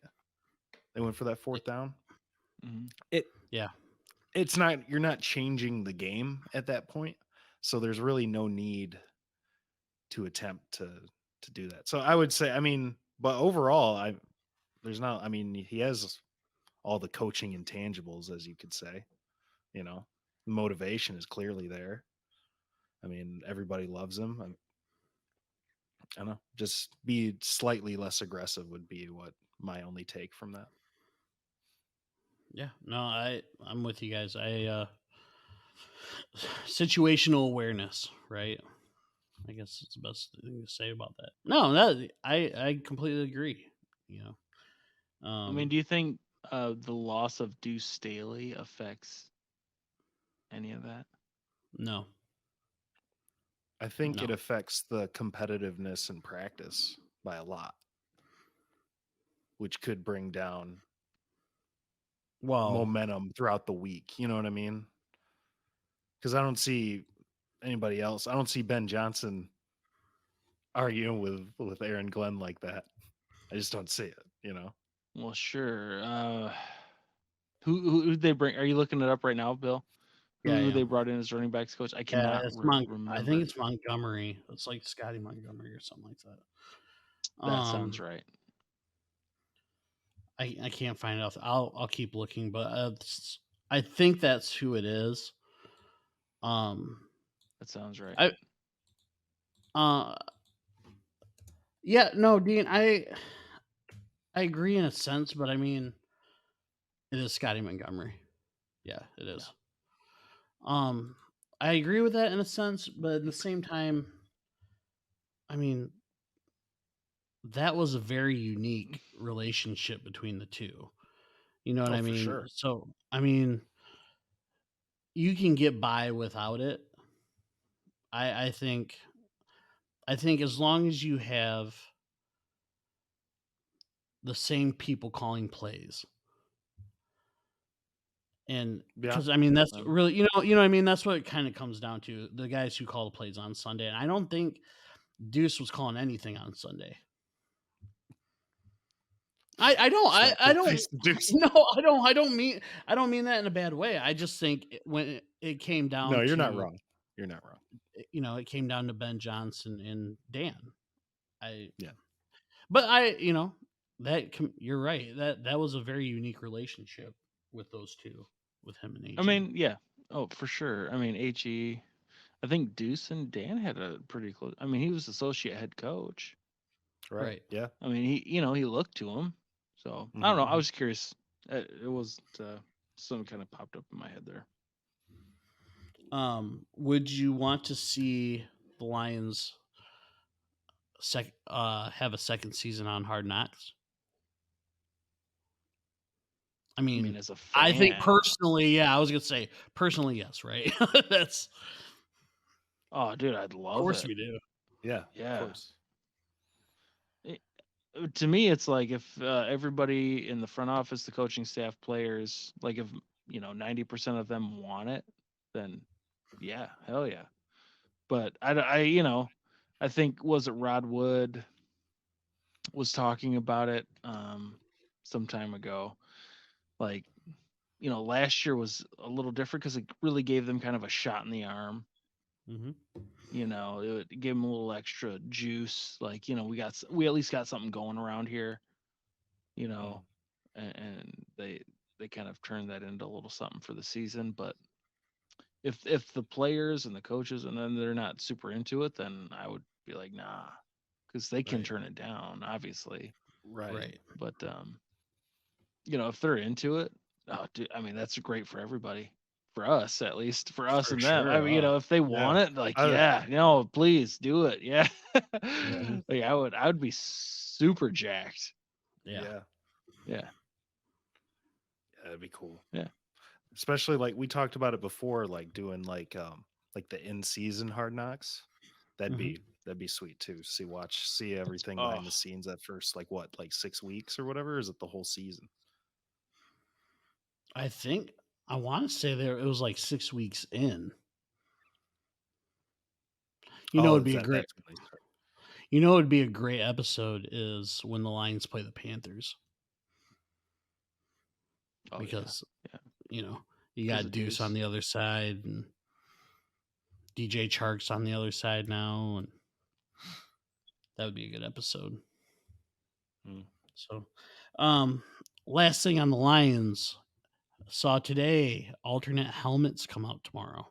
They went for that 4th down. Mm-hmm. It's not, you're not changing the game at that point. So there's really no need to attempt to do that. So I would say, but overall, he has all the coaching intangibles, as you could say, motivation is clearly there. I mean, everybody loves him. I don't know. Just be slightly less aggressive would be what my only take from that. Yeah, no, I'm with you guys. Situational awareness, right? I guess it's the best thing to say about that. No, I completely agree. You know, I mean, do you think the loss of Duce Staley affects any of that? no, I think no. it affects the competitiveness in practice by a lot, which could bring down Well, momentum throughout the week. You know what I mean? Because I don't see anybody else. I don't see Ben Johnson arguing with Aaron Glenn like that. I just don't see it. You know? Well, sure. Who did they bring? Are you looking it up right now, Bill? yeah, Who yeah, they brought in as running backs coach? I yeah. cannot It's remember. I think it's Montgomery. It's like Scotty Montgomery or something like that. That sounds right. I can't find it. I'll keep looking, but I think that's who it is. That sounds right. Yeah, no, Dean, I agree in a sense, but I mean, it is Scotty Montgomery. Yeah, it is. I agree with that in a sense, but at the same time, I mean, that was a very unique relationship between the two. You know what Oh, I for mean? sure. So, I mean, you can get by without it. I think as long as you have the same people calling plays. And Yeah. because I mean that's really you know what I mean, that's what it kind of comes down to, the guys who call the plays on Sunday. And I don't think Duce was calling anything on Sunday. I don't Deuce. no, I don't mean that in a bad way. I just think when it came down No, to, you're not wrong. You're not wrong. you know, it came down to Ben Johnson and Dan. Yeah. But you know, you're right. That was a very unique relationship with those two, with him and AG. I mean, yeah. Oh, for sure. I mean, HE. I think Deuce and Dan had a pretty close. I mean, he was associate head coach. Right. Yeah. I mean, he looked to him. So I don't know. I was curious. It was something kind of popped up in my head there. Would you want to see the Lions have a second season on Hard Knocks? I mean, as a fan, I think personally, yeah, I was gonna say personally, yes, right? That's. Oh, dude, I'd love it. Of course we do. Yeah. Yeah. Of course. To me, it's like if everybody in the front office, the coaching staff, players, like if 90% of them want it, then yeah, hell yeah. But I think was it Rod Wood was talking about it some time ago. Like, last year was a little different because it really gave them kind of a shot in the arm. Mm-hmm. It gave them a little extra juice. Like, we at least got something going around here. And they kind of turned that into a little something for the season. But if the players and the coaches and then they're not super into it, then I would be like, nah, because they can turn it down, obviously. Right. But if they're into it, oh, dude, I mean, that's great for everybody. For us, at least, for us For and them. I sure. mean, if they want it, like, please do it. Yeah. Like I would be super jacked. Yeah. That'd be cool. Yeah. Especially like we talked about it before, like doing like the in-season Hard Knocks. That'd be sweet too. See everything behind the scenes at first, like 6 weeks or whatever. Or is it the whole season? I think I want to say it was like 6 weeks in. It'd be a great. It'd be a great episode is when the Lions play the Panthers. Because you got Duce on the other side and DJ Chark's on the other side now, and that would be a good episode. So, last thing on the Lions, saw today alternate helmets come out tomorrow.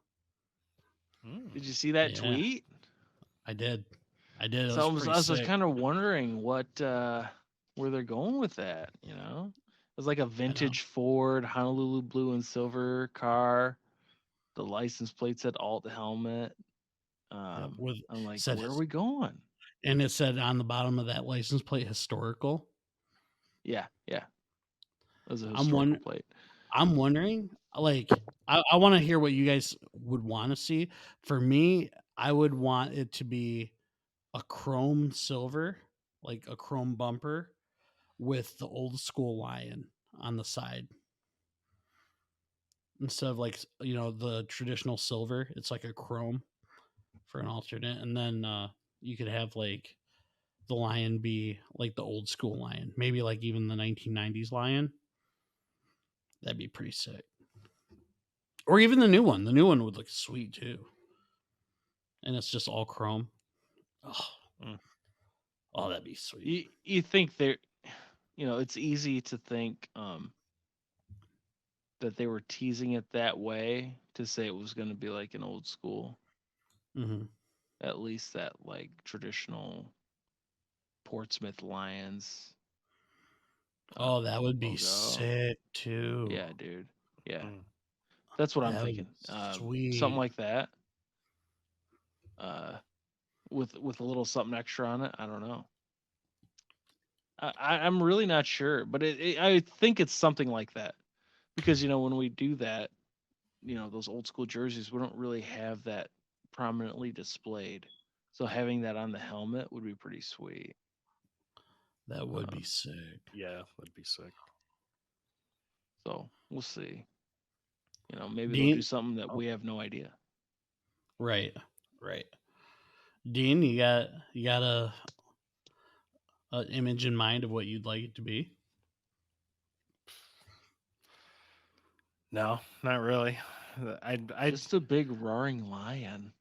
Did you see that tweet? I did. I did. It So was I was pretty sick. kind of wondering what where they're going with that. You know, it was like a vintage Ford Honolulu blue and silver car. The license plate said alt helmet. With I'm like, said where are his, we going? and it said on the bottom of that license plate historical. Yeah, yeah. It was a I'm historical one. plate. I'm wondering, like, I want to hear what you guys would want to see. For me, I would want it to be a chrome silver, like a chrome bumper with the old school lion on the side. Instead of like, the traditional silver, it's like a chrome for an alternate. And then you could have like the lion be like the old school lion, maybe like even the 1990s lion. That'd be pretty sick. Or even the new one. The new one would look sweet too. And it's just all chrome. Oh, that'd be sweet. You think they're, it's easy to think that they were teasing it that way to say it was going to be like an old school, at least that like traditional Portsmouth Lions. Oh, that would be logo. sick too. Yeah, dude. Yeah, that's what I'm thinking. Sweet. Something like that. With a little something extra on it. I don't know. I'm really not sure, but I think it's something like that, because when we do that, those old school jerseys, we don't really have that prominently displayed. So having that on the helmet would be pretty sweet. That would be sick. Yeah, would be sick. So we'll see. Maybe Dean? they'll do something that we have no idea. Right. Dean, you got a image in mind of what you'd like it to be? No, not really. I Just a big roaring lion.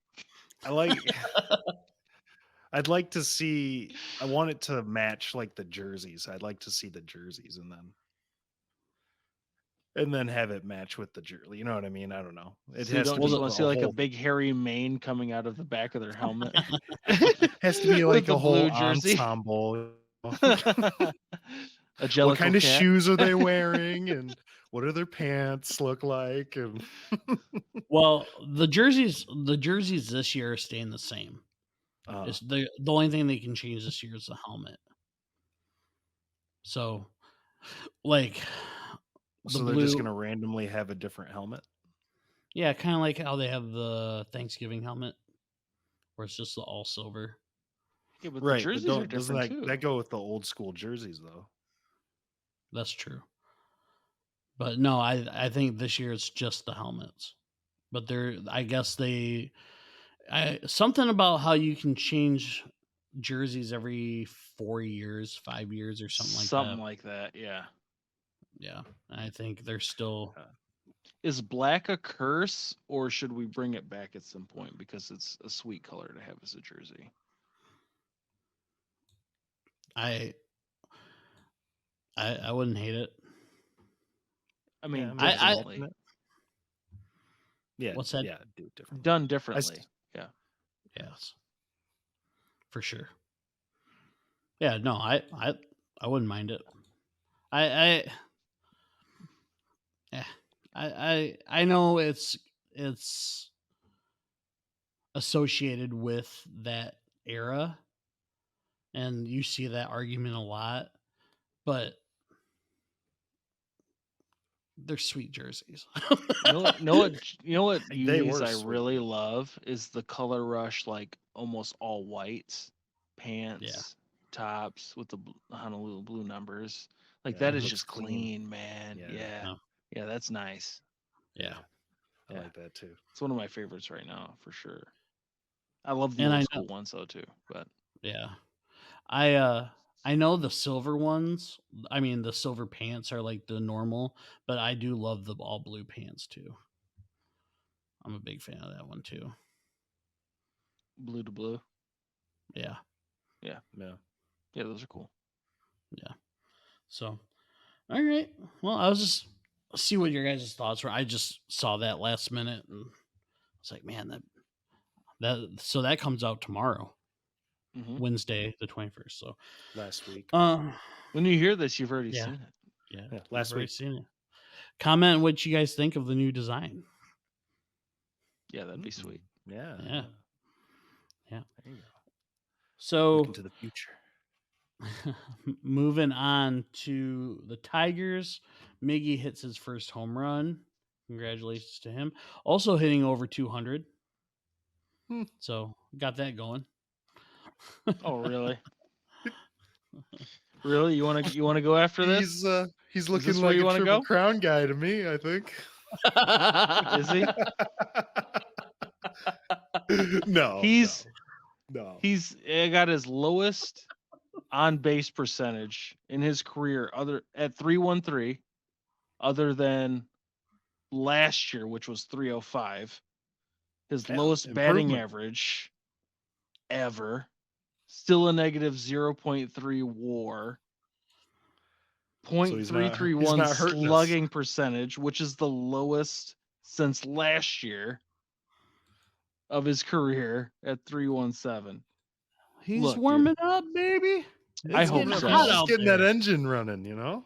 I'd like to see. I want it to match like the jerseys. I'd like to see the jerseys and then have it match with the jersey. You know what I mean? I don't know. It So you has don't to just be want to see like a big hairy mane coming out of the back of their helmet. has to be With like the a whole blue jersey. ensemble. A Jellicle What kind of cat. shoes are they wearing, and what do their pants look like? And Well, the jerseys this year are staying the same. It's the only thing they can change this year is the helmet. So, like, they're just gonna randomly have a different helmet. Yeah, kind of like how they have the Thanksgiving helmet, where it's just the all silver. Yeah, but the jerseys are different too. That go with the old school jerseys, though. That's true. But no, I think this year it's just the helmets. But I guess something about how you can change jerseys every 4 years, 5 years, or something like that. Something like that, yeah. Yeah, I think they're still. Is black a curse, or should we bring it back at some point because it's a sweet color to have as a jersey? I wouldn't hate it. I mean, yeah. What's that? Yeah, do it differently. Done differently. Yeah. Yes. For sure. Yeah, no, I wouldn't mind it. I know it's associated with that era, and you see that argument a lot, but they're sweet jerseys. You know what unis I really love is the color rush, like almost all whites, pants, tops with the Honolulu blue numbers. Like that is just clean, man. Yeah, that's nice. Yeah. I like that too. It's one of my favorites right now, for sure. I love the old school ones though too, but yeah. I know the silver ones. I mean, the silver pants are like the normal, but I do love the all blue pants too. I'm a big fan of that one too. Blue to blue. Yeah. Yeah. Those are cool. Yeah. So, all right. Well, I was just see what your guys' thoughts were. I just saw that last minute and I was like, man, that comes out tomorrow. Wednesday, the 21st. So last week. When you hear this, you've already Yeah. seen it. Yeah, last you've already week. seen it. Comment what you guys think of the new design. Yeah, that'd be sweet. Yeah. Yeah. There you go. So Look into the future. moving on to the Tigers, Miggy hits his first home run. Congratulations to him. Also hitting over 200. So got that going. Oh, really? Really? You want to go after this? He's this looking where like you a wanna Triple go? Crown guy to me, I think. Is he? No. He's No. got his lowest on base percentage in his career at 313, other than last year, which was 305. His Yeah, lowest batting improvement. average ever. Still a negative 0.3 WAR. So he's not 0.331 hurting us. slugging percentage, which is the lowest since last year of his career at 317. He's Look, dude. warming up, baby. I It's hope getting so. hot He's just out getting there. that engine running, you know?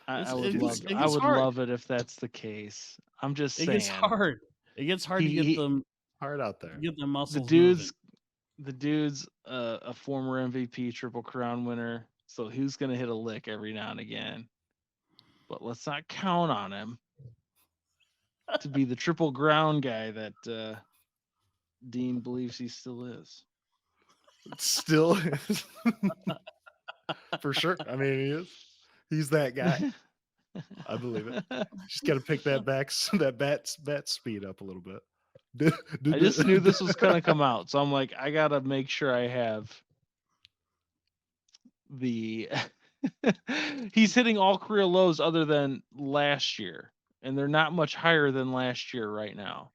I would It love gets hard. love it if that's the case. I'm just It saying. gets hard. It gets hard to get them hard out there. Get the muscles The dude's a former MVP, Triple Crown winner, so he's gonna hit a lick every now and again. But let's not count on him to be the Triple Crown guy that Dean believes he still is. Still is. For sure. I mean, he is. He's that guy. I believe it. Just got to pick that bat speed up a little bit. I just knew this was gonna come out, so I'm like, I gotta make sure I have the. He's hitting all career lows other than last year, and they're not much higher than last year right now.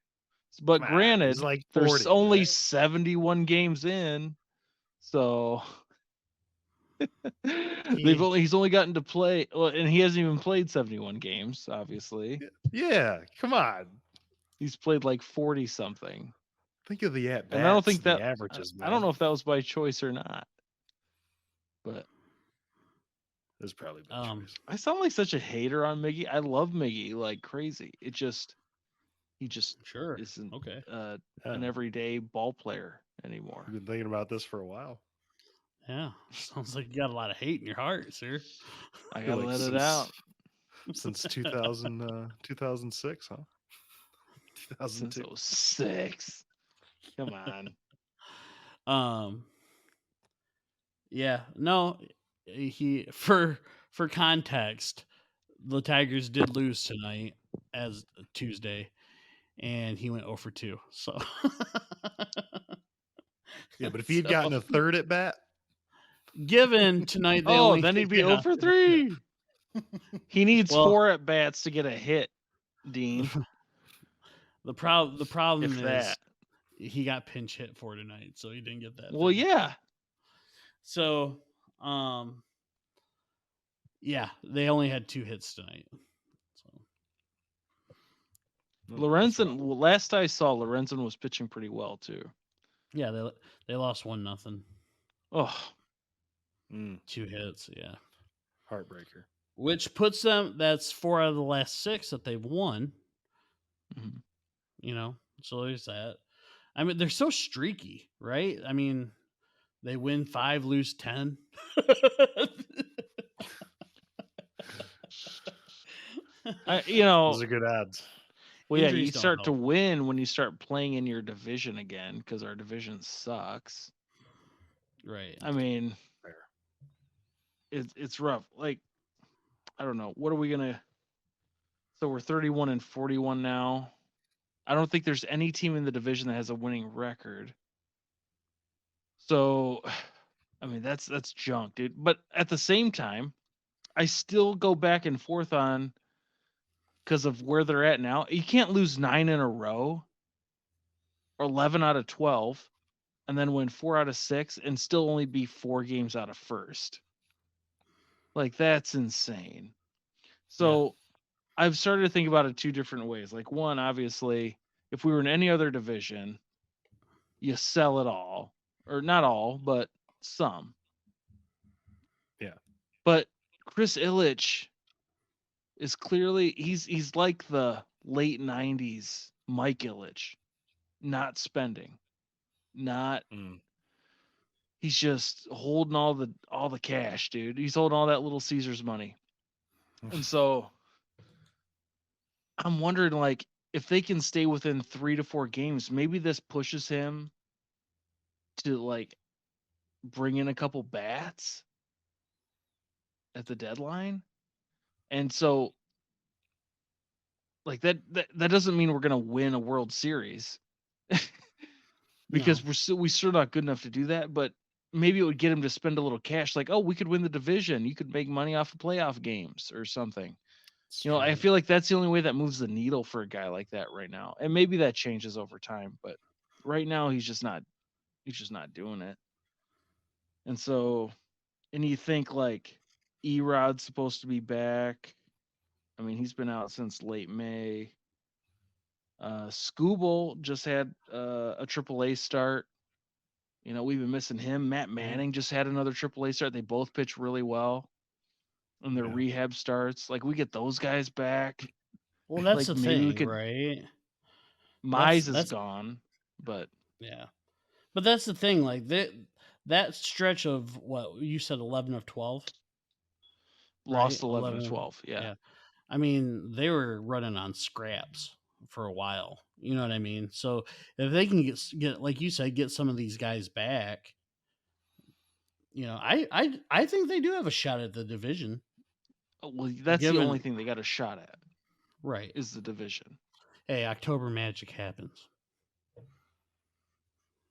But granted, like 40, there's only right? 71 games in, so he's only gotten to play. Well, and he hasn't even played 71 games, obviously. Yeah, come on. He's played like 40 something. Think of the at-bats, and I don't think that averages. I don't know if that was by choice or not, but it was probably by choice. I sound like such a hater on Miggy. I love Miggy like crazy. He just isn't an everyday ball player anymore. You've been thinking about this for a while. Yeah, sounds like you got a lot of hate in your heart, sir. I gotta let it out. Since 2006, huh? 2002. Since 06. Come on. Yeah, no, he for context, the Tigers did lose tonight as Tuesday, and he went 0 for 2. So yeah, but if he had gotten a third at bat, given tonight, they then he'd be 0 for 3. He needs 4 at bats to get a hit, Dean. The problem If is that. he got pinch hit for tonight, so he didn't get that. Well, yeah. So, yeah, they only had 2 hits tonight. So, Lorenzen. Last I saw, Lorenzen was pitching pretty well too. Yeah, they lost 1-0. Oh, 2 hits. Yeah, heartbreaker. Which puts them. That's 4 out of the last 6 that they've won. Mm-hmm. You know, so there's that. I mean, they're so streaky, right? I mean, they win 5, lose 10. Those are good odds. Well, yeah, you start to win when you start playing in your division again, because our division sucks. Right. I mean, it's rough. Like, I don't know. What are we gonna? So we're 31-41 now. I don't think there's any team in the division that has a winning record. So, I mean, that's junk, dude. But at the same time, I still go back and forth on, because of where they're at now. You can't lose 9 in a row or 11 out of 12 and then win 4 out of 6 and still only be 4 games out of first. Like, that's insane. So I've started to think about it 2 different ways. Like, one, obviously, if we were in any other division, you sell it all or not all, but some. Yeah. But Chris Illitch is clearly he's like the late 90s Mike Ilitch, not spending, not he's just holding all the cash, dude. He's holding all that Little Caesars money. And so I'm wondering, like, if they can stay within 3 to 4 games, maybe this pushes him to like bring in a couple bats at the deadline. And so like that doesn't mean we're going to win a World Series because we're still not good enough to do that, but maybe it would get him to spend a little cash, like, oh, we could win the division, you could make money off of playoff games or something. You know, I feel like that's the only way that moves the needle for a guy like that right now. And maybe that changes over time, but right now he's just not doing it. And so, and you think like Erod's supposed to be back. I mean, he's been out since late May. Scooble just had a AAA start. You know, we've been missing him. Matt Manning just had another AAA start. They both pitch really well in their rehab starts. Like, we get those guys back. Well, that's like, the maybe thing, right? Mize is gone, but yeah. But that's the thing, like that stretch of what you said, 11 of 12, lost right? 11 of 12. Yeah. I mean, they were running on scraps for a while. You know what I mean? So if they can get like you said, get some of these guys back, you know, I think they do have a shot at the division. Well, that's the only thing they got a shot at, right? Is the division. Hey, October magic happens.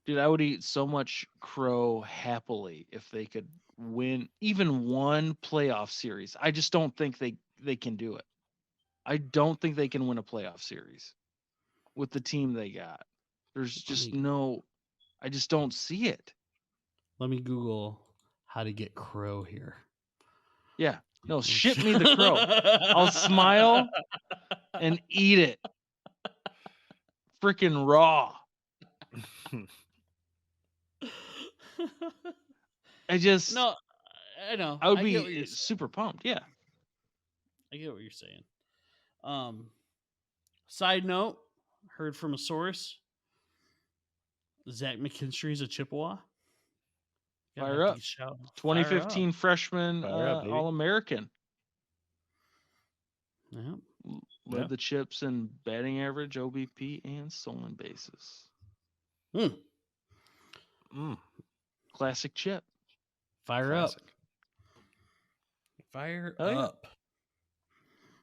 Dude, I would eat so much crow happily if they could win even one playoff series. I just don't think they can do it. I don't think they can win a playoff series with the team they got. There's just I just don't see it. Let me Google how to get crow here. Yeah. No, ship me the crow. I'll smile and eat it. Freaking raw. I know. I would be super pumped. Yeah. I get what you're saying. Side note, heard from a source, Zach McKinstry's a Chippewa. Fire up. 2015 freshman All-American. Yeah. Led the Chips in batting average, OBP, and stolen bases. Classic Chip. Fire up.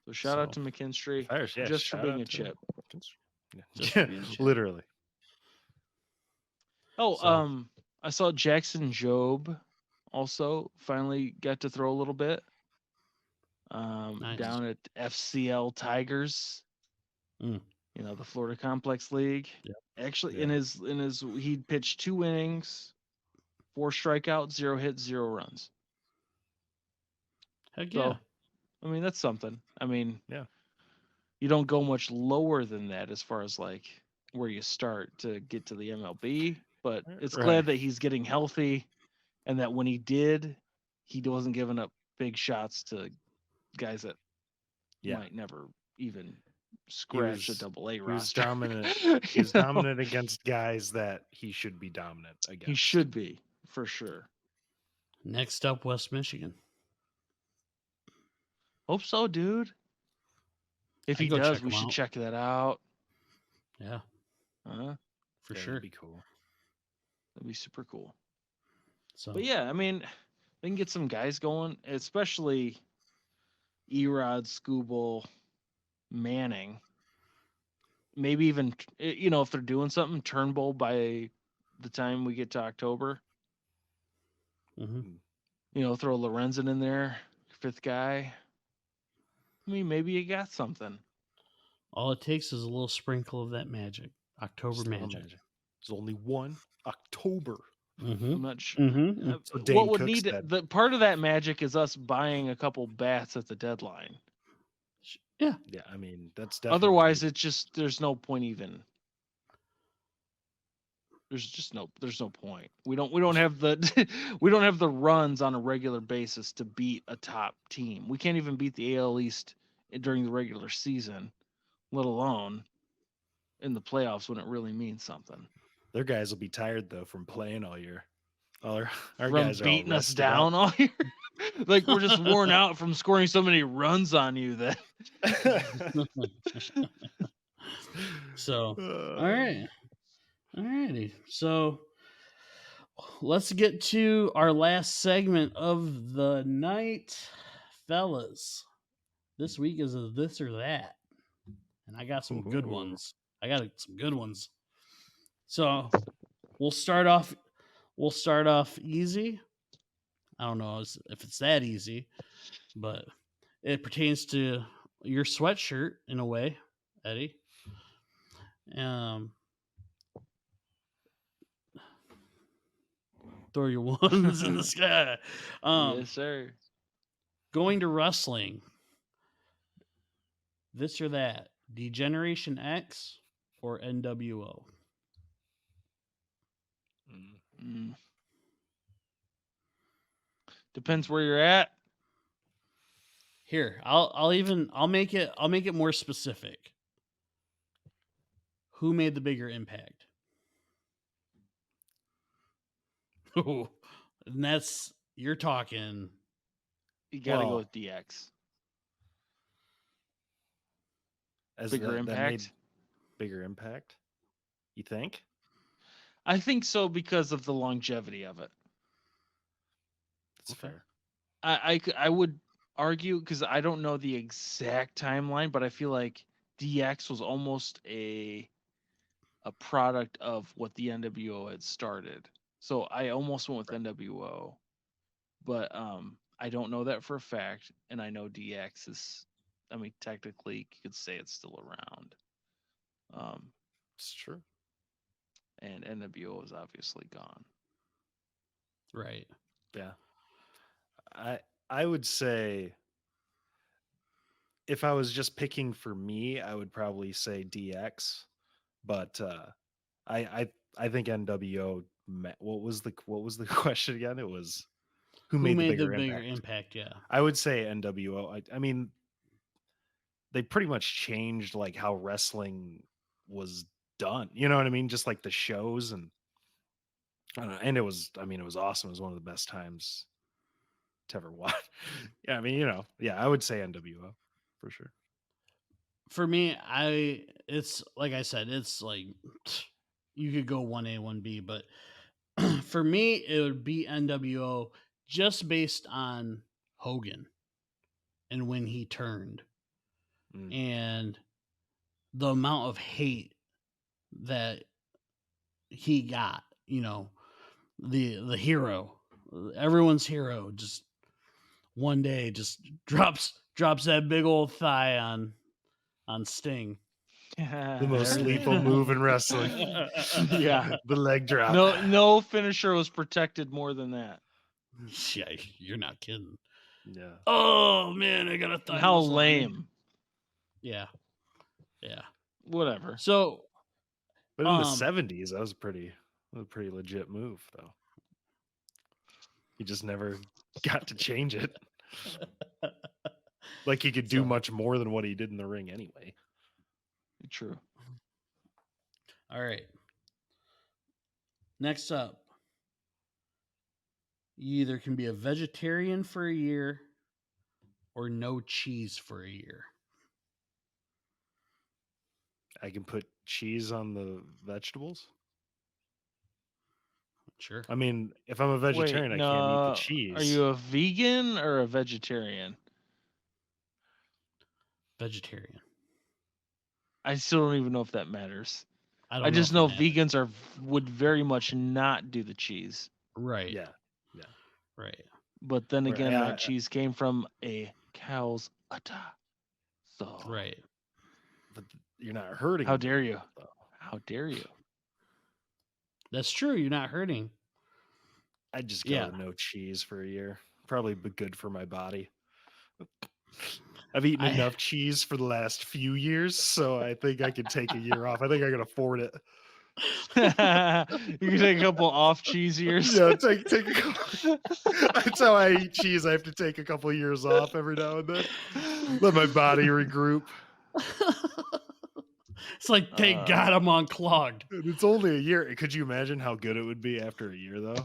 So shout out to McKinstry just for being a Chip. Literally. Oh, I saw Jackson Jobe also finally got to throw a little bit. Down at FCL Tigers. You know, the Florida Complex League. Actually, in his he pitched 2 innings, 4 strikeouts, 0 hits, 0 runs. Heck yeah. So, I mean, that's something. I mean, you don't go much lower than that as far as like where you start to get to the MLB, but it's glad that he's getting healthy and that when he did, he wasn't giving up big shots to guys that might never even scratch a AA roster. He's dominant. He's dominant against guys that he should be dominant against. He should be, for sure. Next up, West Michigan. Hope so, dude. If he does, we should check that out. Yeah. For sure. That'd be cool. That'd be super cool. So, but yeah, I mean, they can get some guys going, especially Erod, Scooble, Manning. Maybe even, you know, if they're doing something, Turnbull by the time we get to October. You know, throw Lorenzen in there, 5th guy. I mean, maybe you got something. All it takes is a little sprinkle of that magic. October magic. There's only one October. I'm not sure. What would need the part of that magic is us buying a couple bats at the deadline. Yeah. Yeah, I mean, that's definitely. Otherwise, it's just there's no point even there's no point. We don't have the we don't have the runs on a regular basis to beat a top team. We can't even beat the AL East during the regular season, let alone in the playoffs when it really means something. Their guys will be tired though from playing all year. Our From guys are all beating us rested down up. all year. Like we're just worn out from scoring so many runs on you that So, all right. Alrighty. So let's get to our last segment of the night, fellas. This week is a this or that. And I got some good Ooh. ones. I got some good ones. So we'll start off easy. I don't know if it's that easy, but it pertains to your sweatshirt in a way, Eddie. Throw your ones in the sky. yes, sir. Going to wrestling. This or that. Degeneration X or NWO? Mm. Depends where you're at. Here, I'll make it more specific. Who made the bigger impact? And that's you're talking. You gotta go Well, with DX. As Bigger that made impact. bigger impact. You think? I think so because of the longevity of it. That's Okay. fair. I would argue because I don't know the exact timeline, but I feel like DX was almost a product of what the NWO had started. So I almost went with NWO, but I don't know that for a fact, and I know DX is. I mean, technically, you could say it's still around. It's true. And NWO is obviously gone. Right. Yeah. I would say if I was just picking for me, I would probably say DX. But I think NWO. What was the question again? It was who made the bigger impact? Yeah. I would say NWO. I mean, they pretty much changed like how wrestling was done. You know what I mean? Just like the shows and I don't know, and it was awesome. It was one of the best times to ever watch. Yeah, I mean, I would say NWO for sure. For me, it's like I said, it's like you could go 1A, 1B, but for me, it would be NWO just based on Hogan and when he turned and the amount of hate that he got, the hero, everyone's hero, just one day just drops that big old thigh on Sting. The most lethal move in wrestling. Yeah. The leg drop. No finisher was protected more than that. Yeah, you're not kidding. Yeah. Oh man, I got a thigh. How muscle. lame. Yeah. Whatever. So, but in the 70s, that was a pretty legit move, though. He just never got to change it. Like he could do much more than what he did in the ring anyway. True. All right. Next up, you either can be a vegetarian for a year or no cheese for a year. I can put cheese on the vegetables? Sure. I mean, if I'm a vegetarian, I can't eat the cheese. Are you a vegan or a vegetarian? Vegetarian. I still don't even know if that matters. I just know vegans would very much not do the cheese. Right. Yeah. Right. But then again, that cheese came from a cow's udder. So right. But you're not hurting. How dare you? How dare you? That's true. You're not hurting. I'd just go no cheese for a year. Probably be good for my body. I've eaten enough cheese for the last few years, so I think I could take a year off. I think I can afford it. You can take a couple off cheese years. Yeah, take a couple. That's how I eat cheese. I have to take a couple of years off every now and then. Let my body regroup. It's like, thank God I'm unclogged. And it's only a year. Could you imagine how good it would be after a year, though?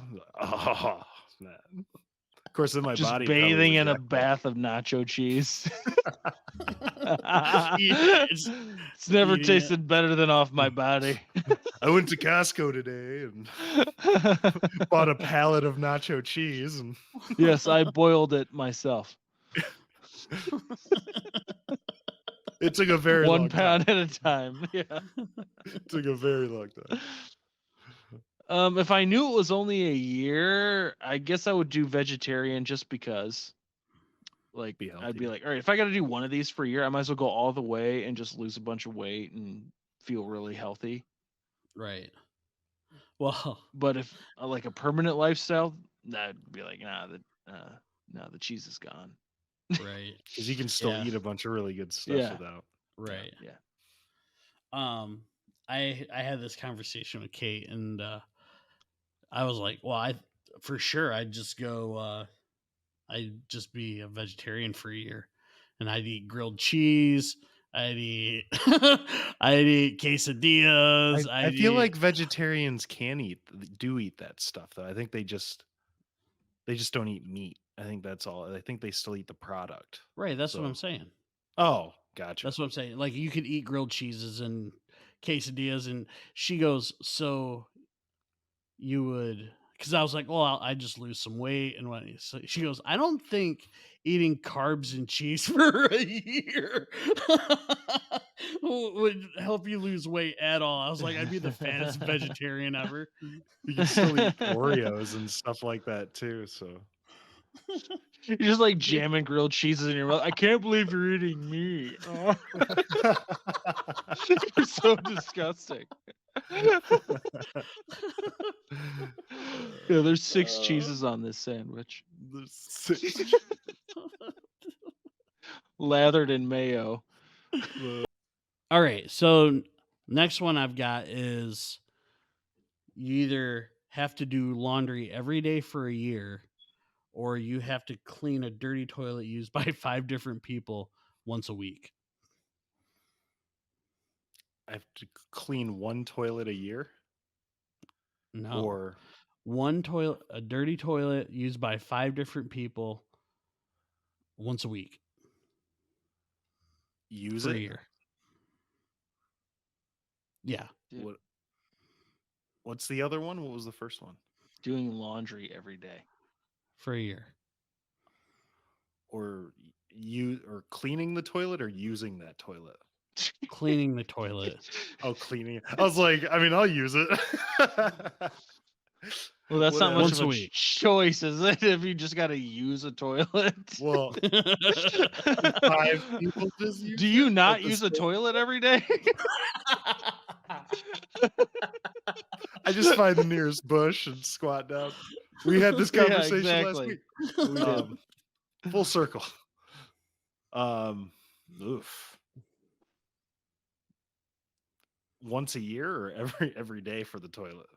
Oh, man. Of course, then my Just body bathing in a rejects it. bath of nacho cheese. It's It's never eating tasted better than off my body. I went to Costco today and bought a pallet of nacho cheese. And Yes, I boiled it myself. it took a very long 1 pound time. at a time. Yeah. It took a very long time. If I knew it was only a year, I guess I would do vegetarian just because. Like, Be I'd be healthy. like, all right, if I got to do one of these for a year, I might as well go all the way and just lose a bunch of weight and feel really healthy. right. Well, But if like a permanent lifestyle, I'd be like, nah, the cheese is gone. right, Because you can still Yeah. eat a bunch of really good stuff Yeah. without. right. Yeah. I had this conversation with Kate, and I was like, well, I'd just go. I'd just be a vegetarian for a year, and I'd eat grilled cheese. I'd eat quesadillas. I feel like vegetarians do eat that stuff, though. I think they just don't eat meat. I think that's all. I think they still eat the product. right. That's what So- I'm saying. Oh, gotcha. That's what I'm saying. Like, you could eat grilled cheeses and quesadillas, and she goes, so you would, because I was like, well, I just lose some weight, and what? So she goes, I don't think eating carbs and cheese for a year would help you lose weight at all. I was like, I'd be the fattest vegetarian ever. You can still eat Oreos and stuff like that too. So You're just like jamming grilled cheeses in your mouth. I can't believe you're eating meat. Oh. You're so disgusting. Yeah, there's 6 cheeses on this sandwich, lathered in mayo. All right. So next one I've got is you either have to do laundry every day for a year, or you have to clean a dirty toilet used by 5 different people once a week. I have to clean one toilet a year, No. or A dirty toilet used by 5 different people once a week use for a it. year. Yeah. What's the other one? What was the first one? Doing laundry every day. For a year. Or cleaning the toilet, or using that toilet? Cleaning the toilet. Oh, cleaning it. I was like, I mean, I'll use it. Well, that's not much Once of a a week. choice, is it? If you just got to use a toilet. Well, 5 people just use Do you it not at the use a same- toilet every day? I just find the nearest bush and squat down. We had this Yeah, conversation last exactly. week. We did. Full circle. Oof. Once a year, or every day for the toilet?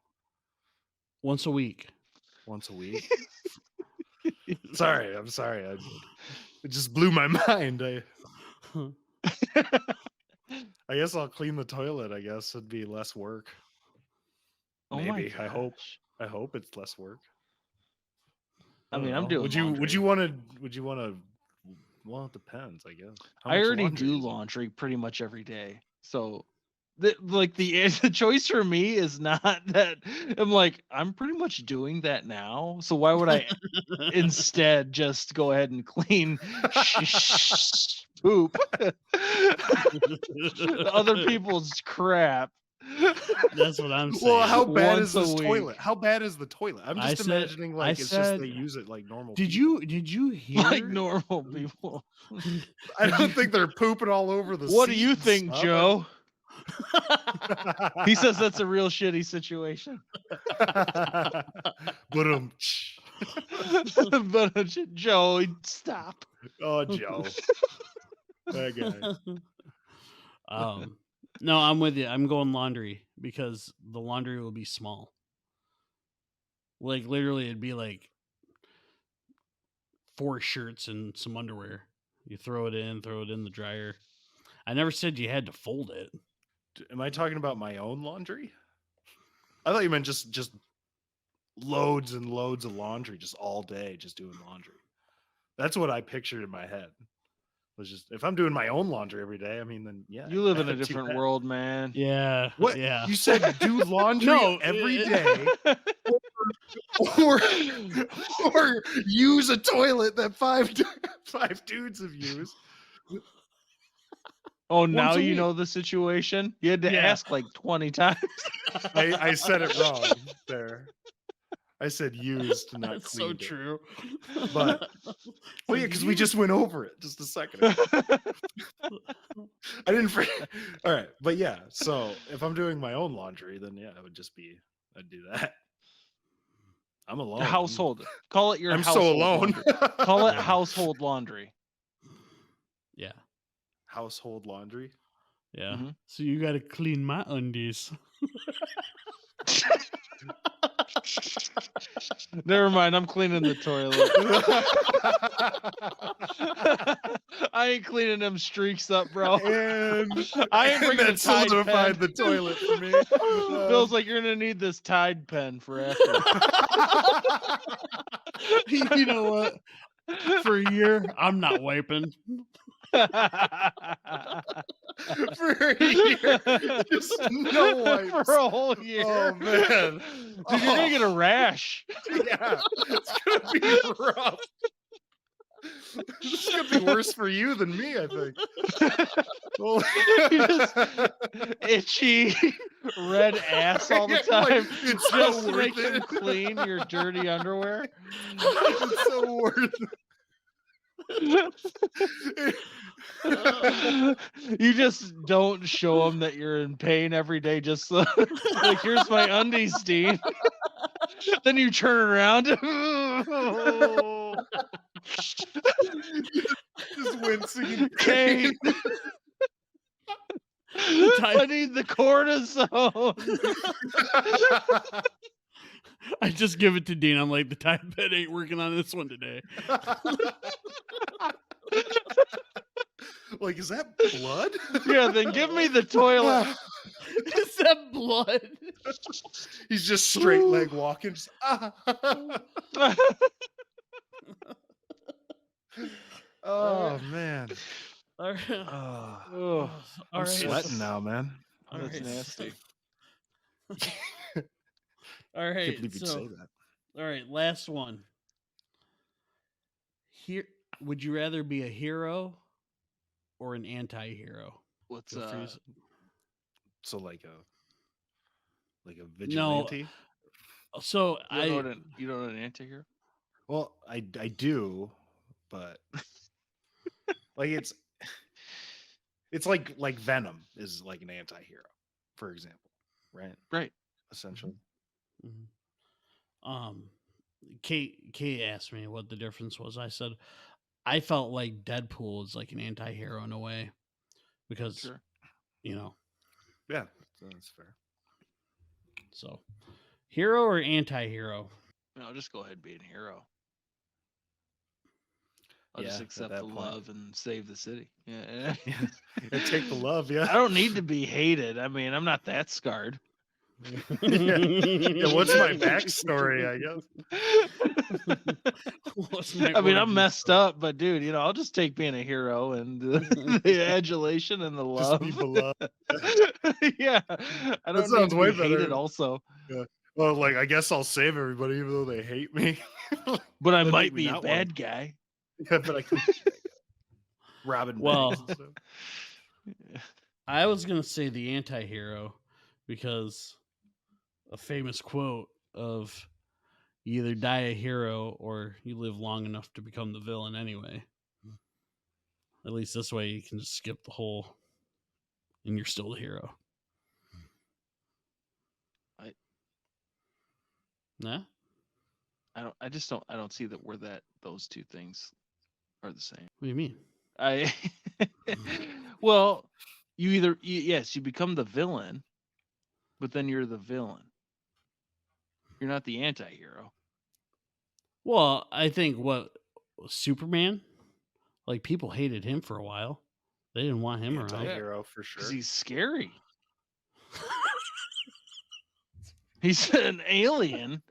Once a week. Once a week. I'm sorry. It just blew my mind. I guess I'll clean the toilet. I guess it'd be less work. Oh my Maybe. I hope. gosh. I hope it's less work. I mean, don't I'm know. doing Would you laundry. want to? Well, it depends, I guess. How I much already laundry do is it? laundry pretty much every day. So the choice for me is not that I'm like, I'm pretty much doing that now. So why would I instead just go ahead and clean poop other people's crap? That's what I'm saying. Well, how bad is Once a this week. toilet? How bad is the toilet? I'm I just said- imagining I like it's just said- they use it like normal. Did people. you hear? Like normal people. I don't think they're pooping all over the. What do seat you and think, stuff. Joe? He says that's a real shitty situation. But But Joe, stop. oh, Joe, that guy. No, I'm with you. I'm going laundry because the laundry will be small. Like literally, it'd be like 4 shirts and some underwear. You throw it in the dryer. I never said you had to fold it. Am I talking about my own laundry? I thought you meant just loads and loads of laundry, just all day, just doing laundry. That's what I pictured in my head. Was just if I'm doing my own laundry every day, I mean, then yeah. You live in a I'd do different that. world, man. Yeah. What Yeah. you said? Do laundry No, every day, or use a toilet that five dudes have used. Oh, now Once a you week. know the situation? You had to Yeah. ask like 20 times. I said it wrong there. I said used, not That's so cleaned. true. But well, yeah, because we just went over it just a second ago. I didn't forget. All right, but yeah. So if I'm doing my own laundry, then yeah, it would just be I'd do that. I'm alone. Household. Call it your I'm household so alone. laundry. Call it Yeah. household laundry. Yeah. Household laundry. Yeah. Mhm. So you got to clean my undies. Never mind, I'm cleaning the toilet. I ain't cleaning them streaks up, bro. And I ain't bringing a that Tide solidified pen. the toilet for me. Feels like you're gonna need this Tide pen for after. You know what? For a year, I'm not wiping. For a year, just no wipes. For a whole year. Oh man, Dude, you're gonna get a rash. Yeah, it's gonna be rough. This is gonna be worse for you than me, I think. You just itchy red ass all the Like, time, it's so just to worth make him it. clean your dirty underwear. It's so worth it. You just don't show him that you're in pain every day. Just like, here's my undies, Dean. Then you turn around. Just wincing in Kate, pain. I need the cortisone. I just give it to Dean. I'm like, the Tide pen ain't working on this one today. Like, is that blood? Yeah, then give me the toilet. Is that blood? He's just straight leg walking. Just, Oh man. All right. Oh, Oh, All I'm right. sweating now, man. All that's right. nasty. All Can't right. believe you'd So, say that. all right. Last one. Here, would you rather be a hero or an anti-hero? What's Feel free to- So like a vigilante. So you don't know what an antihero? Well, I do, but like it's like Venom is like an anti-hero, for example, right? Right. Essentially. Kate asked me what the difference was. I said I felt like Deadpool is like an anti-hero in a way because Sure. you know. Yeah, that's fair. So, hero or anti-hero? No, just go ahead and be a hero. I'll Yeah, just at accept that the point. love and save the city. Yeah. Yeah, take the love, I yeah. don't need to be hated. I mean, I'm not that scarred. Yeah, what's my backstory, I guess? What's my I mean, I'm origin messed story? up, but dude, I'll just take being a hero and the adulation and the Just love. be beloved. Yeah, I don't need sounds to way be hated. better. Also, Well, like I guess I'll save everybody even though they hate me. but I That'd might make me be a not wanna- bad guy. Yeah, but I could be that guy. Robbing Well- banks and stuff. I was gonna say the anti-hero because a famous quote of "You either die a hero or you live long enough to become the villain." Anyway, at least this way you can just skip the whole, and you're still the hero. Nah. I don't see that those two things are the same. What do you mean? Well, you become the villain, but then you're the villain. You're not the anti-hero. Well, I think Superman, like people hated him for a while. They didn't want him around. Anti-hero for Because sure. he's scary. He's an alien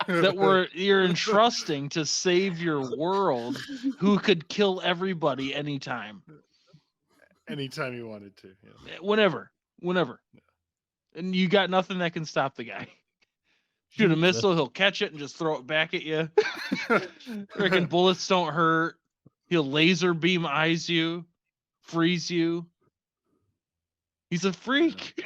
that you're entrusting to save your world, who could kill everybody anytime. Anytime you wanted to. Yeah. Whenever. And you got nothing that can stop the guy. Shoot a missile, he'll catch it and just throw it back at you. Freaking bullets don't hurt. He'll laser beam eyes you, freeze you. He's a freak.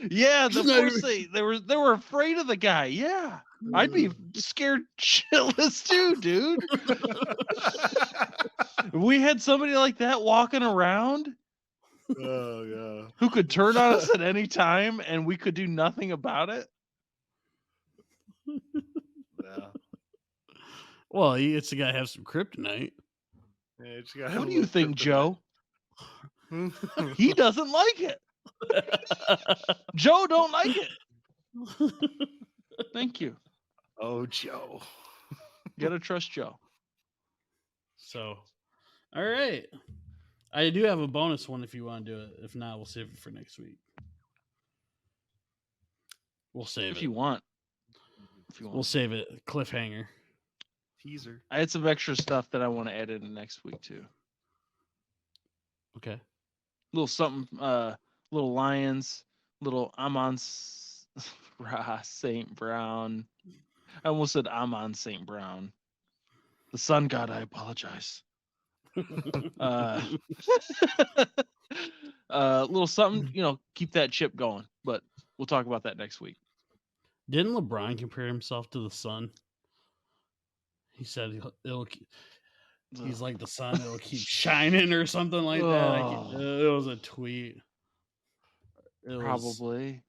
Yeah, of course they were afraid of the guy. Yeah, I'd be scared shitless too, dude. We had somebody like that walking around. Oh yeah. Who could turn on us at any time and we could do nothing about it. Yeah. Well, it's the guy have some kryptonite. Yeah, what do you think, Joe? He doesn't like it. Joe don't like it. Thank you. Oh, Joe. You gotta trust Joe. So, all right. I do have a bonus one if you want to do it. If not, we'll save it for next week. We'll save it. If you want. We'll save it. Cliffhanger. Teaser. I had some extra stuff that I want to add in next week too. Okay. Little something, little Lions, little Amon St. Brown. I almost said Amon St. Brown. The sun god, I apologize. Little something, keep that chip going. But we'll talk about that next week. Didn't LeBron compare himself to the sun? He said he's like the sun; it'll keep shining or something like that. It was a tweet. Probably.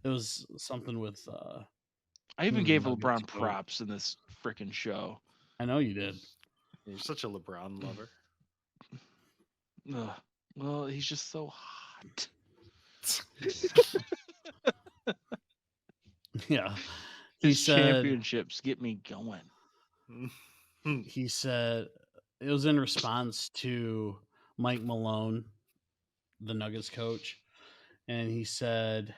It was something with. I even gave LeBron props in this freaking show. I know you did. You're such a LeBron lover. Well, he's just so hot. Yeah. His championships get me going. He said it was in response to Mike Malone, the Nuggets coach, and he said,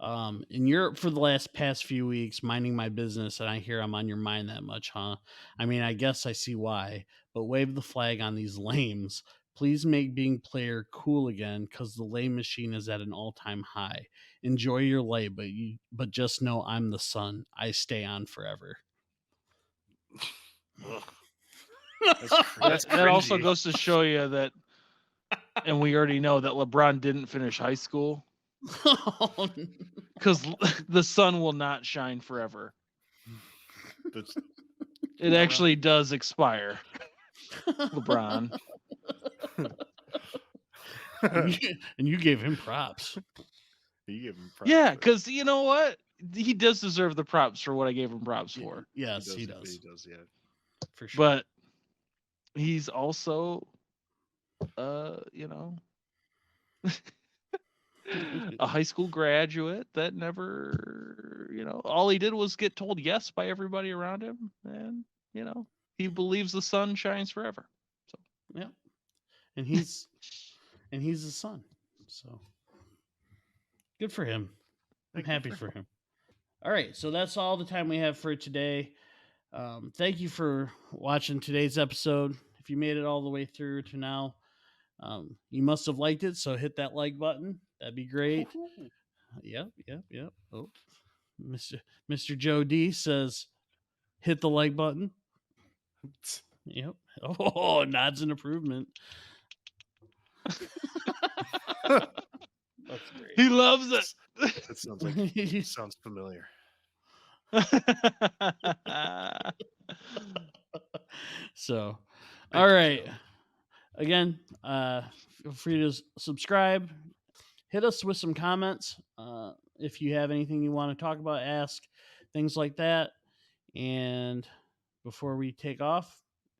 in Europe for the past few weeks, minding my business, and I hear I'm on your mind that much, huh? I mean, I guess I see why, but wave the flag on these lames. Please make being player cool again, because the lame machine is at an all-time high. Enjoy your light, but just know I'm the sun. I stay on forever. That also goes to show you that, and we already know that LeBron didn't finish high school. Because the sun will not shine forever. It actually does expire. LeBron. And you gave him props. Yeah, because you know what? He does deserve the props for what I gave him props for. Yes, he does. He does, yeah. For sure. But he's also, a high school graduate that never, all he did was get told yes by everybody around him. And, he believes the sun shines forever. So, yeah. And he's the sun. So good for him. I'm happy for him. All right. So that's all the time we have for today. Thank you for watching today's episode. If you made it all the way through to now, you must have liked it. So hit that like button. That'd be great. Yep. Oh, Mr. Joe D says, hit the like button. Yep. Oh, nods and improvement. That's great. He loves it. That sounds like sounds familiar. So, all right. Again, feel free to subscribe. Hit us with some comments if you have anything you want to talk about, ask, things like that. And before we take off,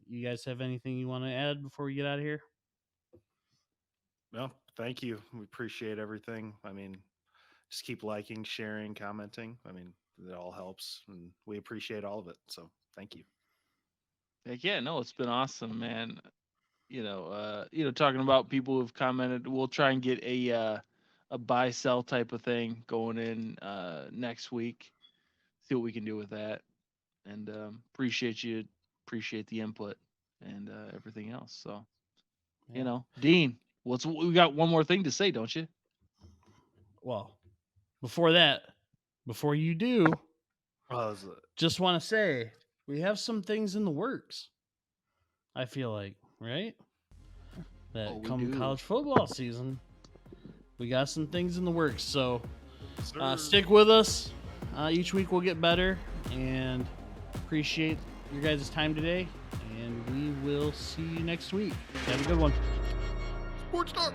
you guys have anything you want to add before we get out of here? Well, thank you. We appreciate everything. I mean, just keep liking, sharing, commenting. I mean, it all helps, and we appreciate all of it. So thank you. Heck yeah, no, it's been awesome, man. Talking about people who've commented, we'll try and get a buy sell type of thing going in next week. See what we can do with that, and appreciate the input and everything else. So, Dean, we got one more thing to say, don't you? Well, before you do, Oh, just want to say we have some things in the works. I feel like, right? That come college football season, we got some things in the works. So stick with us. Each week we'll get better, and appreciate your guys' time today. And we will see you next week. Have a good one. Sports Talk.